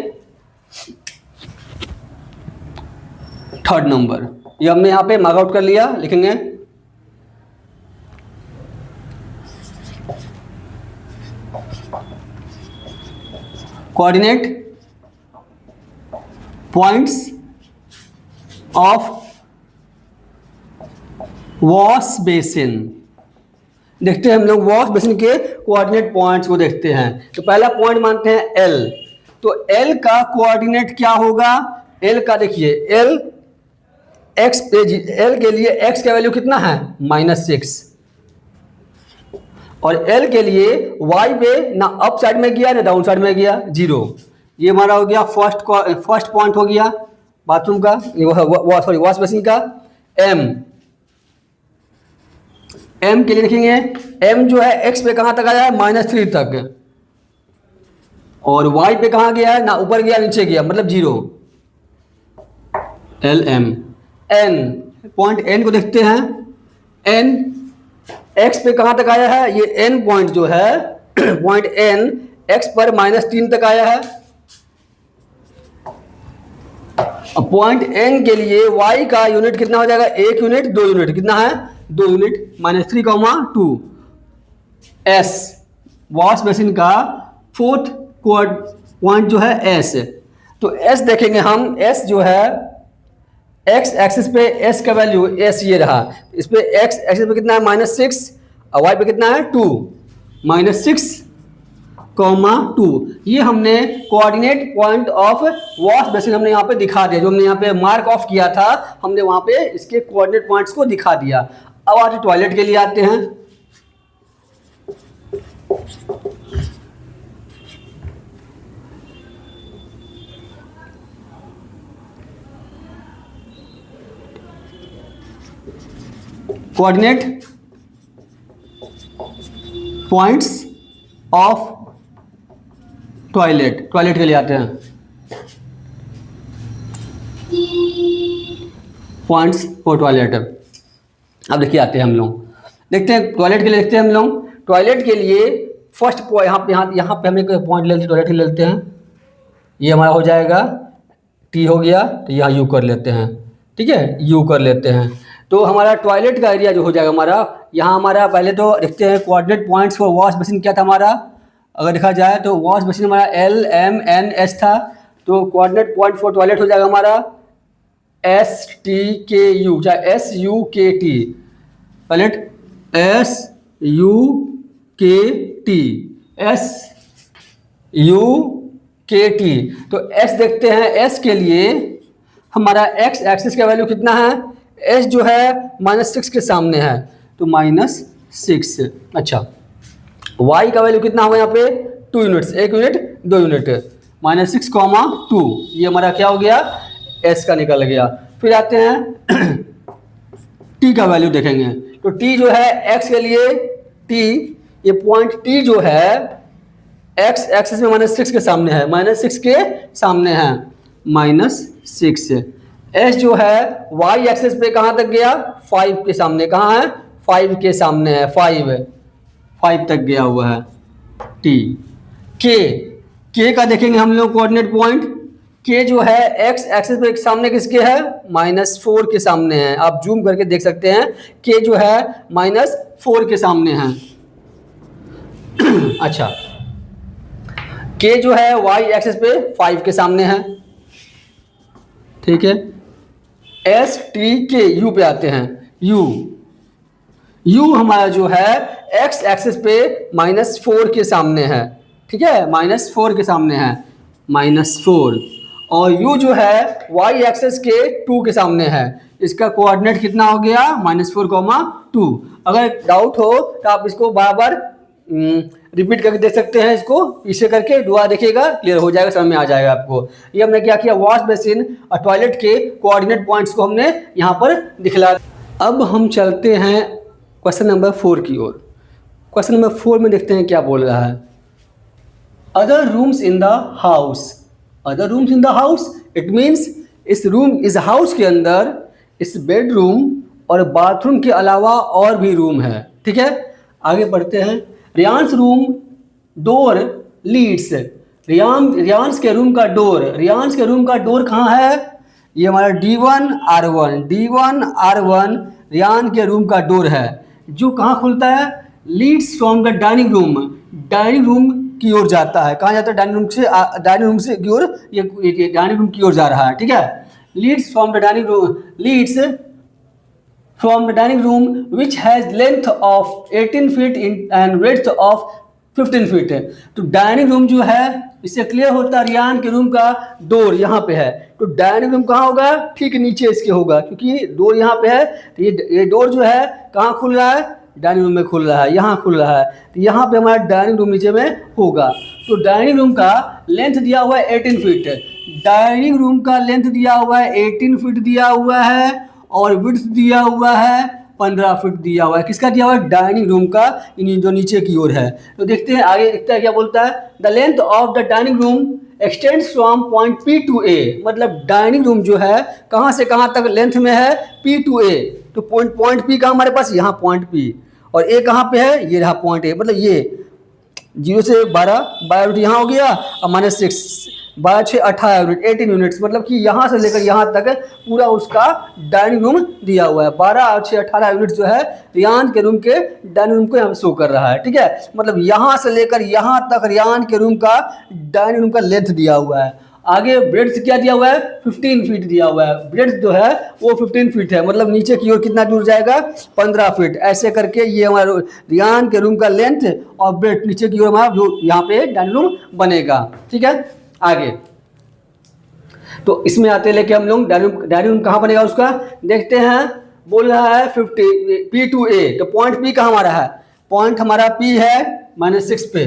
3rd नंबर, ये हमने यहाँ पे मार्क आउट कर लिया, लिखेंगे coordinate points of wash basin. देखते हैं हम लोग वॉश बेसिन के कोऑर्डिनेट पॉइंट्स को देखते हैं। तो पहला पॉइंट मानते हैं L, तो L का कोऑर्डिनेट क्या होगा, L का देखिए L x पे, L के लिए x का वैल्यू कितना है -6, और L के लिए y पे ना अप साइड में गया ना डाउन साइड में गया, 0। ये हमारा हो गया फर्स्ट पॉइंट हो गया बाथरूम का, सॉरी वॉश बेसिन का। M के लिए लिखेंगे, M जो है x पे कहाँ तक आया है, -3 तक, और y पे कहाँ गया है, ना ऊपर गया नीचे गया, मतलब 0, LM। N पॉइंट N को देखते हैं, N x पे कहाँ तक आया है, ये N पॉइंट जो है पॉइंट N x पर -3 तक आया है। अब पॉइंट N के लिए y का यूनिट कितना हो जाएगा, 1 यूनिट 2 यूनिट, कितना है 2 यूनिट, -3, 2। S वॉश बेसिन का 4th पॉइंट जो है S, तो S देखेंगे हम, S जो है x एक्सिस पे S का वैल्यू S ये रहा, इस पे x एक्सिस पे कितना है -6 और y पे कितना है 2, -6, 2। ये हमने coordinate point of wash basin हमने यहाँ पे दिखा दिया, जो हमने यहाँ पे मार्क ऑफ किया था हमने वहाँ पे इसके कोऑर्डिनेट पॉइंट्स को दिखा दिया। अब आते टॉयलेट के लिए आते हैं। कोऑर्डिनेट पॉइंट्स ऑफ टॉयलेट के लिए आते हैं, पॉइंट्स फॉर टॉयलेट। अब देखिए आते हैं हम लोग, देखते हैं टॉयलेट के लिए, देखते हैं हम लोग टॉयलेट के लिए फर्स्ट यहाँ पे हम एक पॉइंट ले लेते हैं, टॉयलेट ले लेते हैं, ये हमारा हो जाएगा T हो गया, तो यहाँ U कर लेते हैं। ठीक है, U कर लेते हैं, तो हमारा टॉयलेट का एरिया जो हो जाएगा हमारा, यहाँ हमारा पहले तो देखते हैं coordinate points for wash basin क्या था हमारा, अगर देखा जाए तो वॉश बेसिन हमारा LMNS था, तो कोऑर्डिनेट पॉइंट फॉर टॉयलेट हो जाएगा हमारा STKU, चाहे SUKT, toilet SUKT T, SUKT। तो S देखते हैं, S के लिए हमारा x एक्सिस का वैल्यू कितना है, S जो है -6 के सामने है तो -6। अच्छा, y का वैल्यू कितना होगा यहाँ पे 2 यूनिट्स, 1 यूनिट 2 यूनिट, -6, 2, ये हमारा क्या हो गया, S का निकल गया। फिर आते हैं t का वैल्यू देखेंगे, तो t जो है x के लिए t, ये पॉइंट t जो है x एक्सिस में -6 के सामने है, -6 के सामने है, -6। s जो है y एक्सिस पे कहाँ तक गया, 5 के सामने, कहाँ है 5 के सामने है, 5 तक गया हुआ है t। k का देखेंगे हम लोग कोऑर्डिनेट पॉइंट, k जो है x एक्सिस पे सामने किसके है, -4 के सामने है। आप जूम करके देख सकते हैं k जो है -4 के सामने है। अच्छा, k जो है y एक्सिस पे 5 के सामने है, ठीक है। S T K U पे आते हैं, U हमारा जो है x एक्सिस पे -4 के सामने है, ठीक है, -4 के सामने है, -4। और U जो है y एक्सिस के 2 के सामने है, इसका कोऑर्डिनेट कितना हो गया, -4, 2। अगर डाउट हो तो आप इसको बार रिपीट करके देख सकते हैं, इसको पीछे करके दुआ देखिएगा, क्लियर हो जाएगा, समझ में आ जाएगा आपको। ये हमने क्या किया, वॉश बेसिन और टॉयलेट के कोऑर्डिनेट पॉइंट्स को हमने यहाँ पर दिखला। अब हम चलते हैं क्वेश्चन नंबर 4 की ओर। क्वेश्चन नंबर 4 में देखते हैं क्या बोल रहा है। Other rooms in the house, other rooms in the house, it means इस हाउस के अंदर इस बेडरूम और बाथरूम के अलावा और भी रूम है, ठीक है। आगे बढ़ते हैं। रियांस रूम डोर लीड्स, रियांस के रूम का डोर कहाँ है, ये हमारा D1 R1 रियान के रूम का डोर है, जो कहाँ खुलता है, leads from the dining room की ओर जाता है। कहाँ जाता है, डाइनिंग रूम से की ओर, ये डाइनिंग रूम की ओर जा रहा है, ठीक है। Leads from the dining room which has length of 18 feet and breadth of 15 feet. तो डाइनिंग रूम जो है, इससे क्लियर होता है रियान के रूम का डोर यहाँ पे है, तो डाइनिंग रूम कहाँ होगा, ठीक नीचे इसके होगा, क्योंकि डोर यहाँ पे है। तो ये डोर जो है कहाँ खुल रहा है, डाइनिंग रूम में खुल रहा है, यहाँ खुल रहा है, तो यहाँ पे हमारा डाइनिंग रूम नीचे में होगा। तो डाइनिंग रूम का लेंथ दिया हुआ है 18 फीट, डाइनिंग रूम का लेंथ दिया हुआ है 18 फीट दिया हुआ है, और विड्थ दिया हुआ है 15 फीट दिया हुआ है। किसका दिया हुआ है, डाइनिंग रूम का, जो नीचे की ओर है। तो देखते हैं आगे दिखता है क्या बोलता है, the length of the dining room extends from point P to A, मतलब डाइनिंग रूम जो है कहाँ से कहाँ तक लेंथ में है, P to A। तो पॉइंट P का हमारे पास यहाँ पॉइंट P, और A कहाँ पे है, ये रहा पॉइंट A, मतलब ये 0 से 12 यूनिट यहाँ हो गया, और -6, 12 6 18 यूनिट, 18 यूनिट्स, मतलब कि यहाँ से लेकर यहाँ तक पूरा उसका डाइनिंग रूम दिया हुआ है। 12 और 6 18 यूनिट जो है रियान के रूम के डाइनिंग रूम को यहाँ शो कर रहा है, ठीक है। मतलब यहाँ से लेकर यहाँ तक रियान के रूम का डाइनिंग रूम का लेंथ दिया हुआ है। आगे ब्रेड्थ क्या दिया हुआ है, 15 फीट दिया हुआ है, ब्रेड्थ जो है वो 15 फीट है, मतलब नीचे की ओर कितना दूर जाएगा, 15 फीट। ऐसे करके ये हमारा रियान के रूम का लेंथ और ब्रेड्थ नीचे की ओर हमारा जो यहाँ पे डाइनिंग रूम बनेगा, ठीक है। आगे तो इसमें आते लेके हम लोग डाइनिंग रूम कहाँ बनेगा उसका देखते हैं। बोल रहा है 50 P to A, तो पॉइंट P कहाँ हमारा है, पॉइंट हमारा P है -6 पे,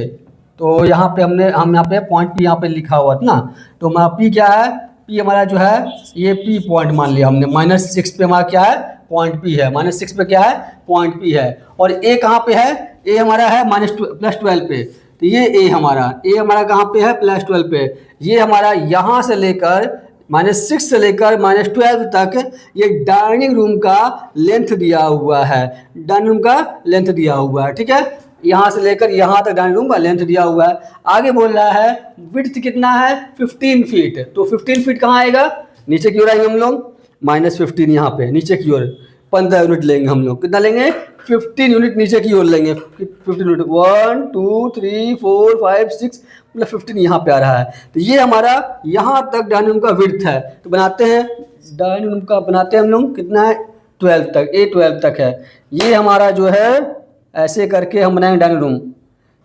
तो यहाँ पे हम यहाँ पे पॉइंट P यहाँ पे लिखा हुआ था ना, तो हमारा P क्या है, P हमारा जो है ये P पॉइंट मान लिया हमने, -6 पे हमारा क्या है, पॉइंट P है, -6 पे क्या है, पॉइंट P है। और A कहाँ पे है, A हमारा है +12 पे, तो ये A हमारा कहाँ पे है, +12 पे। ये हमारा यहाँ से लेकर -6 से लेकर -12 तक ये डाइनिंग रूम का लेंथ दिया हुआ है, डाइनिंग रूम का लेंथ दिया हुआ है, ठीक है। यहाँ से लेकर यहाँ तक डाइनिंग रूम का लेंथ दिया हुआ है। आगे बोल रहा है विड्थ कितना है, 15 फीट, तो 15 फीट कहाँ आएगा, नीचे की ओर आएंगे हम लोग, -15 यहाँ पे नीचे की ओर 15 यूनिट लेंगे हम लोग, कितना लेंगे, 15 यूनिट नीचे की ओर लेंगे, 15 यूनिट, 1 2 3 4 5 6, मतलब 15 यहाँ पे आ रहा है। तो ये हमारा यहाँ तक डाइनिंग रूम का विड्थ है, तो बनाते हैं डाइनिंग रूम का, बनाते हैं हम लोग, कितना है, 12 तक, A 12 तक है। ये हमारा जो है ऐसे करके हम बनाएंगे डाइनिंग रूम,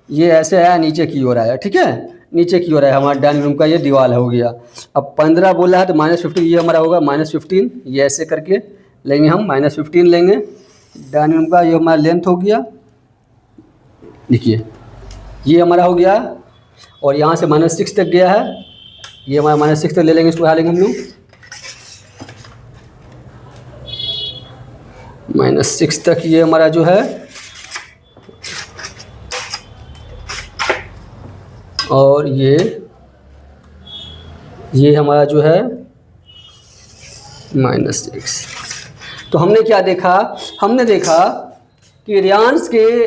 ये ऐसे आया नीचे की ओर आया, ठीक है, नीचे की ओर आया हमारा डाइनिंग रूम का ये दीवार हो गया। अब 15 बोला है तो -15 ये हमारा होगा -15, ये ऐसे करके लेंगे हम, -15 लेंगे। डाइनिंग रूम का ये हमारा लेंथ हो गया, देखिए ये हमारा हो गया, और यहाँ से -6 तक गया है, ये हमारा -6 तक ले लेंगे, इसको उठा लेंगे हम लोग, -6 तक ये हमारा जो है, और ये हमारा जो है -6। तो हमने क्या देखा, हमने देखा कि रियांश के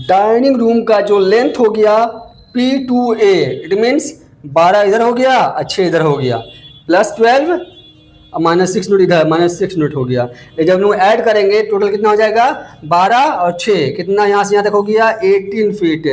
डाइनिंग रूम का जो लेंथ हो गया P2A, इट मीन्स 12 इधर हो गया, 6 इधर हो गया, +12 और -6 यूनिट इधर, -6 यूनिट हो गया। जब हम लोग ऐड करेंगे टोटल कितना हो जाएगा, 12 और 6 कितना, यहाँ से यहाँ तक हो गया 18 फीट।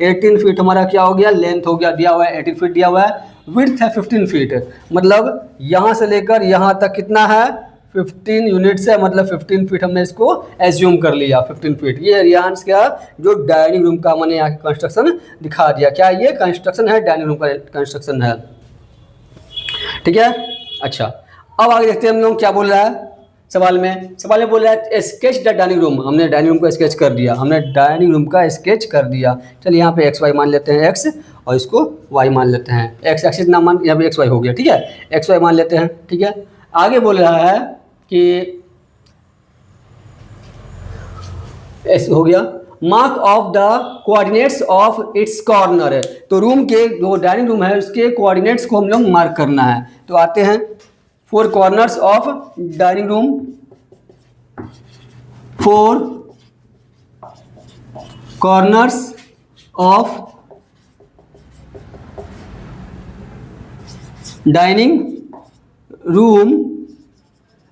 18 फीट हमारा क्या हो गया, लेंथ हो गया, दिया हुआ है 18 फीट दिया हुआ है, विड्थ है 15 फीट, मतलब यहाँ से लेकर यहाँ तक कितना है 15 यूनिट्स है, मतलब 15 फीट हमने इसको एज्यूम कर लिया, 15 फीट। ये रियांश का जो डाइनिंग रूम का मैंने यहाँ कंस्ट्रक्शन दिखा दिया, क्या ये कंस्ट्रक्शन है, डाइनिंग रूम का कंस्ट्रक्शन है, ठीक है। अच्छा अब आगे देखते हैं हम लोग क्या बोल रहा है सवाल में बोल रहा है स्केच द डाइनिंग रूम। हमने डाइनिंग रूम का स्केच कर दिया, हमने डाइनिंग रूम का स्केच कर दिया। चलिए यहाँ पे XY मान लेते हैं, X और इसको Y मान लेते हैं, X एक्सिस नाम मान, यहाँ पे XY हो गया, ठीक है, XY मान लेते हैं, ठीक है। आगे बोल रहा है कि ऐसे हो गया, mark of the coordinates of its corner. तो रूम के जो डाइनिंग रूम है उसके कोऑर्डिनेट्स को हम लोग मार्क करना है। तो आते हैं 4 corners of dining room, 4 corners of dining room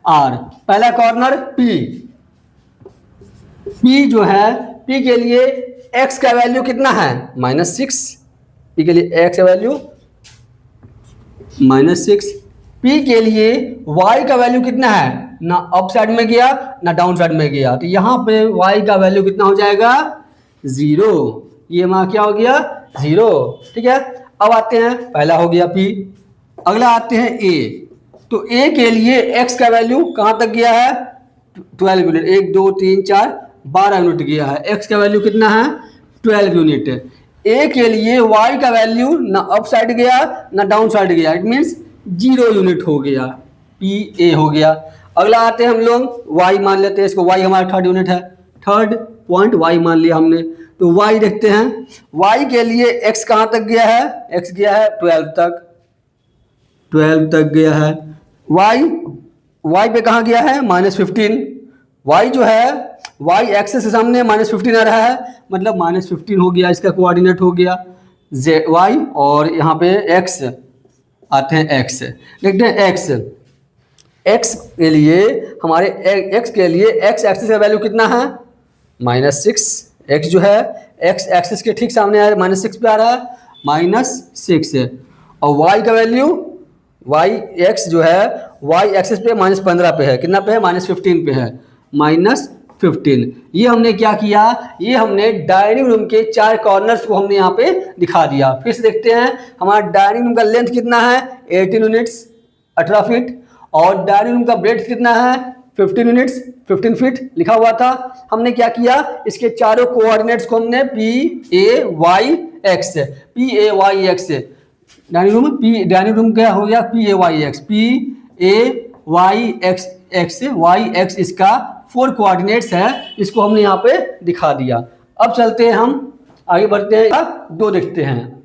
are. पहला कॉर्नर P जो है, P के लिए X का वैल्यू कितना है, -6। P के लिए X का वैल्यू -6। P के लिए Y का वैल्यू कितना है, ना अप साइड में गया ना डाउन साइड में गया, तो यहाँ पे Y का वैल्यू कितना हो जाएगा 0। ये हमारा क्या हो गया 0, ठीक है। अब आते हैं, पहला हो गया P, अगला आते हैं A। तो A के लिए X का वैल्यू कहाँ तक गया है 12 यूनिट, 1 2 3 4 12 यूनिट गया है। X का वैल्यू कितना है 12 यूनिट। A के लिए Y का वैल्यू ना अप साइड गया ना डाउन साइड गया, इट मीन्स 0 यूनिट हो गया, PA हो गया। अगला आते हैं हम लोग Y मान लेते हैं, इसको Y हमारा 3rd यूनिट है, 3rd पॉइंट Y मान लिया हमने। तो Y देखते हैं, Y के लिए X कहाँ तक गया है, X गया है 12 तक, 12 तक गया है। Y पे कहाँ गया है -15। Y जो है Y एक्सेस से सामने -15 आ रहा है, मतलब -15 हो गया, इसका कोऑर्डिनेट हो गया Y, और यहाँ पे X आते हैं, X देखते हैं। X के लिए हमारे X के लिए X एक्सिस का वैल्यू कितना है -6। X जो है X एक्सिस के ठीक सामने आ रहा है, -6 पे आ रहा है, -6। और Y का वैल्यू X जो है Y एक्सिस पे -15 पे है, कितना पे है -15 पे है, -15। ये हमने क्या किया, ये हमने डाइनिंग रूम के 4 कॉर्नर्स को हमने यहाँ पे दिखा दिया। फिर से देखते हैं, हमारा डाइनिंग रूम का लेंथ कितना है 18 यूनिट्स 18 फीट, और डाइनिंग रूम का ब्रेड्थ कितना है 15 यूनिट्स 15 फीट लिखा हुआ था। हमने क्या किया, इसके चारों कोऑर्डिनेट्स को हमने PAYX डाइनिंग रूम क्या हो गया PAYX YX इसका 4 कोऑर्डिनेट्स है, इसको हमने यहाँ पे दिखा दिया। अब चलते हैं, हम आगे बढ़ते हैं, 2 देखते हैं।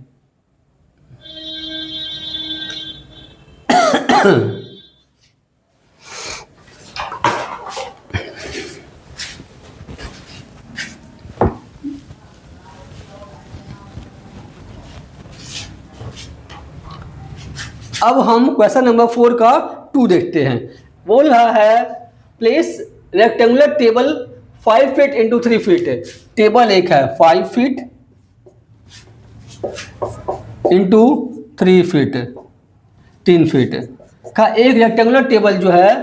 अब हम क्वेश्चन नंबर 4 का 2 देखते हैं। बोल रहा है place rectangular table 5 feet into 3 feet. Table एक है 5 फीट इंटू 3 फीट 3 फीट का एक रेक्टेंगुलर टेबल जो है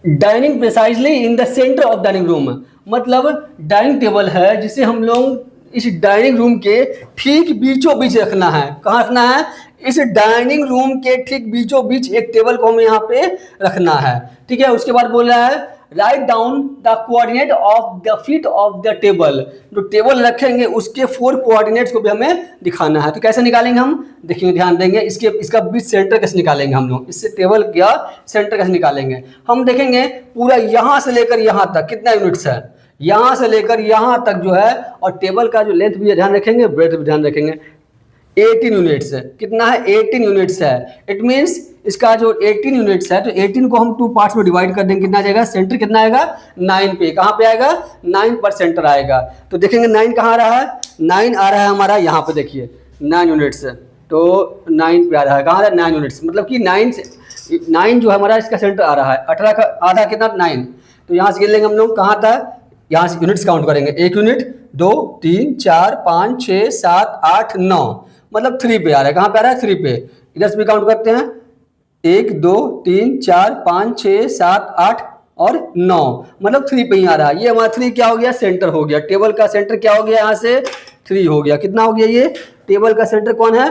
dining precisely in the centre of dining room, मतलब डाइनिंग टेबल है जिसे हम लोग इस डाइनिंग रूम के ठीक बीचों बीच रखना है। कहाँ रखना है? इस डाइनिंग रूम के ठीक बीचों बीच एक टेबल को हमें यहाँ पे रखना है। ठीक है, उसके बाद बोल रहा है write down the coordinate of the feet of the table, जो टेबल रखेंगे उसके 4 कोऑर्डिनेट्स को भी हमें दिखाना है। तो कैसे निकालेंगे हम, देखिए ध्यान देंगे, इसका बीच सेंटर कैसे निकालेंगे हम लोग, इससे टेबल का सेंटर कैसे निकालेंगे। हम देखेंगे पूरा यहाँ से लेकर यहाँ तक कितना यूनिट्स है, यहाँ से लेकर यहाँ तक जो है, और टेबल का जो लेंथ भी ध्यान रखेंगे, ब्रेथ भी ध्यान रखेंगे। 18 यूनिट्स है, कितना है? 18 यूनिट्स है। इट मीन्स इसका जो 18 यूनिट्स है, तो 18 को हम 2 पार्ट्स में डिवाइड कर देंगे, कितना आ जाएगा? सेंटर कितना आएगा? 9 पे। कहाँ पे आएगा? 9 पर सेंटर आएगा। तो देखेंगे 9 कहाँ आ रहा है? 9 आ रहा है हमारा यहाँ पे, देखिए 9 यूनिट्स है, तो 9 पे आ रहा है। कहाँ आ रहा है? 9 यूनिट्स, मतलब कि 9 जो है हमारा इसका सेंटर आ रहा है। 18 का आधा कितना? 9। तो यहाँ से गिन लेंगे हम लोग, कहाँ था? यहाँ से यूनिट्स काउंट करेंगे, 1 यूनिट, 2, 3, 4, 5, 6, 7, 8, 9, मतलब 3 पे आ रहा है। कहाँ पे आ रहा है? 3 पे। इधर से भी काउंट करते हैं, 1, 2, 3, 4, 5, 6, 7, 8 और 9, मतलब 3 पे ही आ रहा है। ये हमारा 3 क्या हो गया? सेंटर हो गया। टेबल का सेंटर क्या हो गया? यहाँ से 3 हो गया। कितना हो गया? ये टेबल का सेंटर कौन है?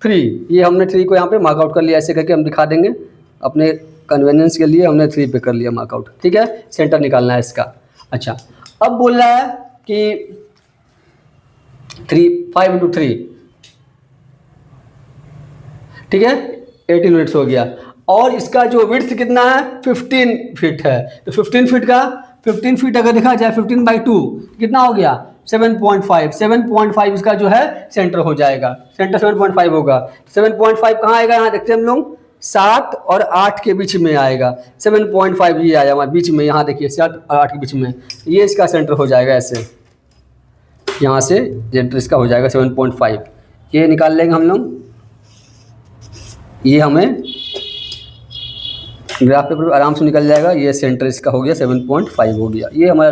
3। ये हमने 3 को यहाँ पे मार्कआउट कर लिया, ऐसे करके हम दिखा देंगे अपने कन्वीनियंस के लिए, हमने 3 पे कर लिया मार्कआउट। ठीक है, सेंटर निकालना है इसका। अच्छा, अब बोल रहा है कि 5 × 3, ठीक है, 18 यूनिट्स हो गया। और इसका जो विड्थ कितना है? 15 फीट है। तो 15 फीट का 15 फीट अगर देखा जाए 15/2 कितना हो गया? 7.5। 7.5 इसका जो है सेंटर हो जाएगा, सेंटर 7.5 होगा। 7.5 कहाँ आएगा? यहाँ देखते हैं हम लोग, 7 और 8 के बीच में आएगा। 7.5 ये आया हमारे बीच में, यहाँ देखिए 7 और 8 के बीच में, ये इसका सेंटर हो जाएगा। ऐसे यहाँ से सेंटर इसका हो जाएगा 7.5। ये निकाल लेंगे हम लोग, ये हमें ग्राफ पेपर पर आराम से निकल जाएगा। ये सेंटर इसका हो गया 7.5 हो गया। ये हमारा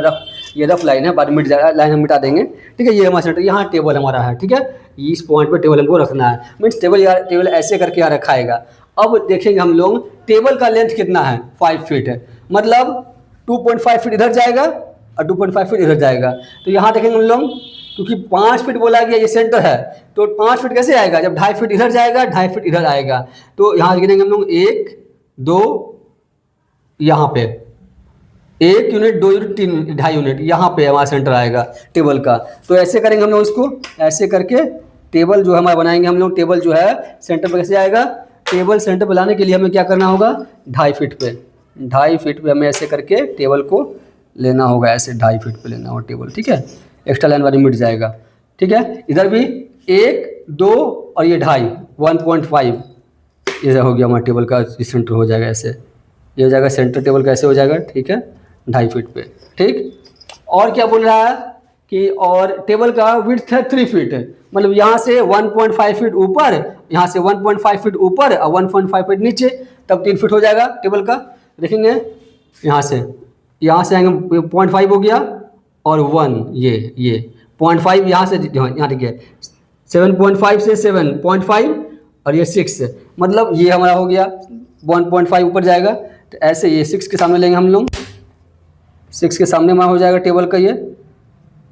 रफ लाइन है, बाद में मिट जाएगा, लाइन हम मिटा देंगे। ठीक है, ये हमारा सेंटर, यहाँ टेबल हमारा है। ठीक है, इस पॉइंट पे टेबल हमको रखना है, मीन्स टेबल ऐसे करके यहाँ रखा आएगा। अब देखेंगे हम लोग टेबल का लेंथ कितना है? 5 फीट है, मतलब 2.5 फीट इधर जाएगा और 2.5 फीट इधर जाएगा। तो यहाँ देखेंगे हम लोग, क्योंकि 5 फीट बोला गया, ये सेंटर है, तो 5 फीट कैसे आएगा? जब 2.5 फीट इधर जाएगा, 2.5 फीट इधर आएगा। तो यहाँ गिनेंगे हम लोग 1, 2, यहाँ पे 1 यूनिट, 2 यूनिट, 3 यूनिट, 2.5 यूनिट, यहाँ पे हमारा सेंटर आएगा टेबल का। तो ऐसे करेंगे हम लोग इसको, ऐसे करके टेबल जो है हमारा बनाएंगे हम लोग। टेबल जो है सेंटर पे कैसे आएगा? टेबल सेंटर पे लाने के लिए हमें क्या करना होगा? 2.5 फीट पे, 2.5 फीट पे हमें ऐसे करके टेबल को लेना होगा, ऐसे 2.5 फीट पे लेना होगा टेबल। ठीक है, एक्स्ट्रा लाइन वाली मिट जाएगा। ठीक है, इधर भी 1, 2 और ये 2.5, 1.5, ये हो गया हमारा टेबल का सेंटर हो जाएगा। ऐसे ये हो जाएगा सेंटर टेबल का, ऐसे हो जाएगा। ठीक है, 2.5 फीट पे। ठीक, और क्या बोल रहा है कि और टेबल का विड्थ है 3 फीट, मतलब यहाँ से 1.5 फीट ऊपर, यहाँ से 1.5 फीट ऊपर और 1.5 फीट नीचे, तब 3 फीट हो जाएगा टेबल का। देखेंगे यहाँ से आएंगे 0.5 हो गया और 1, ये 0.5 यहाँ से, यहाँ देखिए 7.5 से 7.5 और ये 6, मतलब ये हमारा हो गया 1.5 ऊपर जाएगा। तो ऐसे ये 6 के सामने लेंगे हम लोग, 6 के सामने हमारा हो जाएगा टेबल का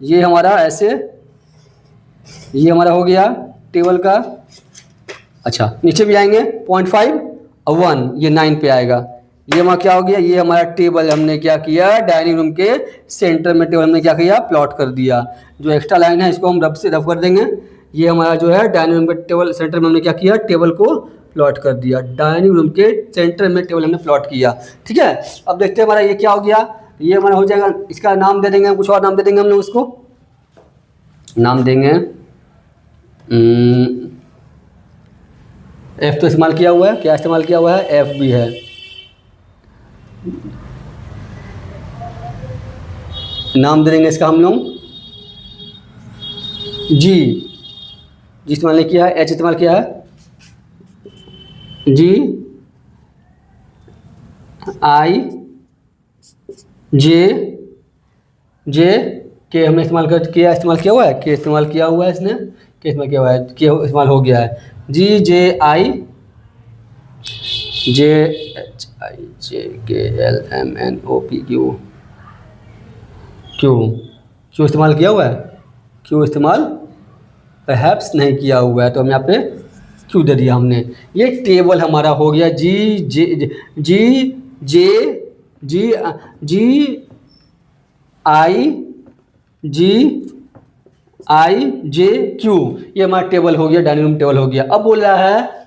ये हमारा ऐसे, ये हमारा हो गया टेबल का। अच्छा, नीचे भी आएंगे 0.5 और 1, ये 9 पे आएगा। ये हमारा क्या हो गया? ये हमारा टेबल हमने क्या किया? डाइनिंग रूम के सेंटर में टेबल हमने क्या किया? प्लॉट कर दिया। जो एक्स्ट्रा लाइन है इसको हम रफ से रफ कर देंगे। ये हमारा जो है डाइनिंग रूम के टेबल सेंटर में हमने क्या किया? टेबल को प्लॉट कर दिया। डाइनिंग रूम के सेंटर में टेबल हमने प्लॉट किया। ठीक है, अब देखते हैं हमारा ये क्या हो गया। ये हमारा हो जाएगा, इसका नाम दे देंगे, कुछ और नाम दे देंगे हम लोग, उसको नाम देंगे F तो इस्तेमाल किया हुआ है, क्या इस्तेमाल किया हुआ है? F भी है। नाम दे देंगे इसका हम लोग G इस्तेमाल नहीं किया है, H इस्तेमाल किया है, G I J के हमने इस्तेमाल किया हुआ है, के इस्तेमाल किया हुआ है इसने, के इस्तेमाल किया हुआ है, के इस्तेमाल हो गया है। G J I J H IJKLMNOPQ, क्यों इस्तेमाल किया हुआ है? क्यों इस्तेमाल परहैप्स नहीं किया हुआ है, तो हम यहाँ पे क्यों दे दिया हमने। ये टेबल हमारा हो गया GIJQ, ये हमारा टेबल हो गया, डायनेमिक टेबल हो गया। अब बोल रहा है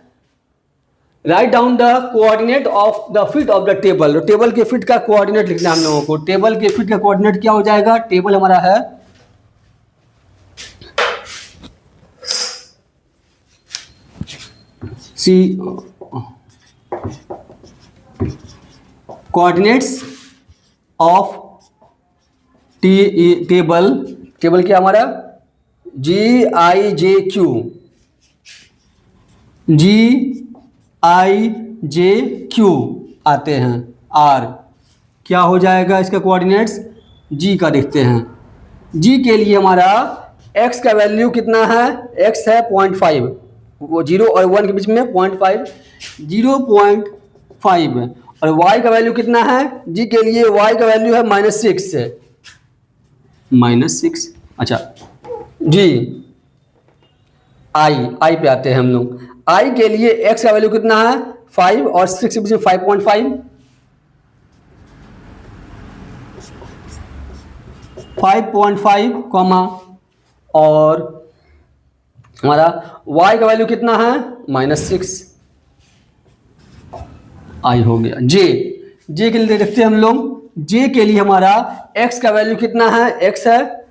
write down the coordinate of the fit of the table. Table के फिट का कोऑर्डिनेट लिखना है हम लोगों को। टेबल के फिट का कोऑर्डिनेट क्या हो जाएगा? टेबल हमारा है कोऑर्डिनेट्स ऑफ टेबल क्या हमारा GIJQ आते हैं। R क्या हो जाएगा इसका कोऑर्डिनेट्स? G का देखते हैं। G के लिए हमारा x का वैल्यू कितना है? x है 0.5, वो 0 और 1 के बीच में 0.5, 0.5। और y का वैल्यू कितना है? G के लिए y का वैल्यू है -6। अच्छा जी, I पे आते हैं हम लोग। I के लिए x का वैल्यू कितना है? 5 और 6 के बीच में 5.5, 5.5 कॉमा, और हमारा y का वैल्यू कितना है? -6। I हो गया। J के लिए देखते हैं हम लोग। J के लिए हमारा x का वैल्यू कितना है? x है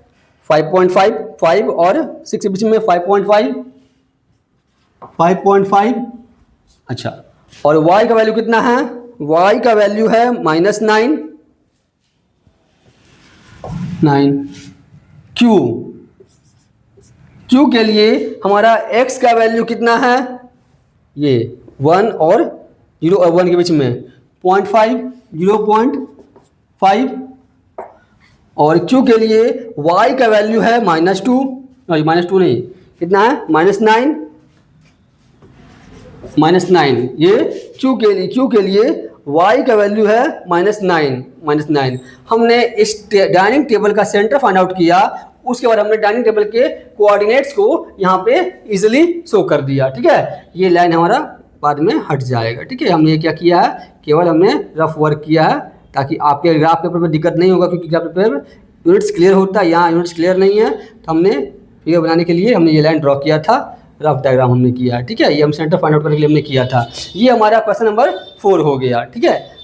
5.5, 5 और 6 के बीच में 5.5। अच्छा, और y का वैल्यू कितना है? y का वैल्यू है -9। Q के लिए हमारा x का वैल्यू कितना है? ये 1 और 0 और 1 के बीच में 0.5, 0.5। और Q के लिए y का वैल्यू है -2 नहीं, कितना है? -9। ये Q के लिए y का वैल्यू है -9। हमने इस डाइनिंग टेबल का सेंटर फाइंड आउट किया, उसके बाद हमने डाइनिंग टेबल के कोऑर्डिनेट्स को यहाँ पे इजीली शो कर दिया। ठीक है, ये लाइन हमारा बाद में हट जाएगा। ठीक है, हमने क्या किया है? केवल हमने रफ वर्क किया है ताकि आपके ग्राफ पेपर में दिक्कत नहीं होगा, क्योंकि ग्राफ पेपर में यूनिट्स क्लियर होता है, यहाँ यूनिट्स क्लियर नहीं है। तो हमने फिगर बनाने के लिए हमने ये लाइन ड्रॉ किया था, रफ डायग्राम हमने किया है। ठीक है, ये हम सेंटर फाइंड आउट करने के लिए हमने किया था। ये हमारा क्वेश्चन नंबर 4 हो गया। ठीक है।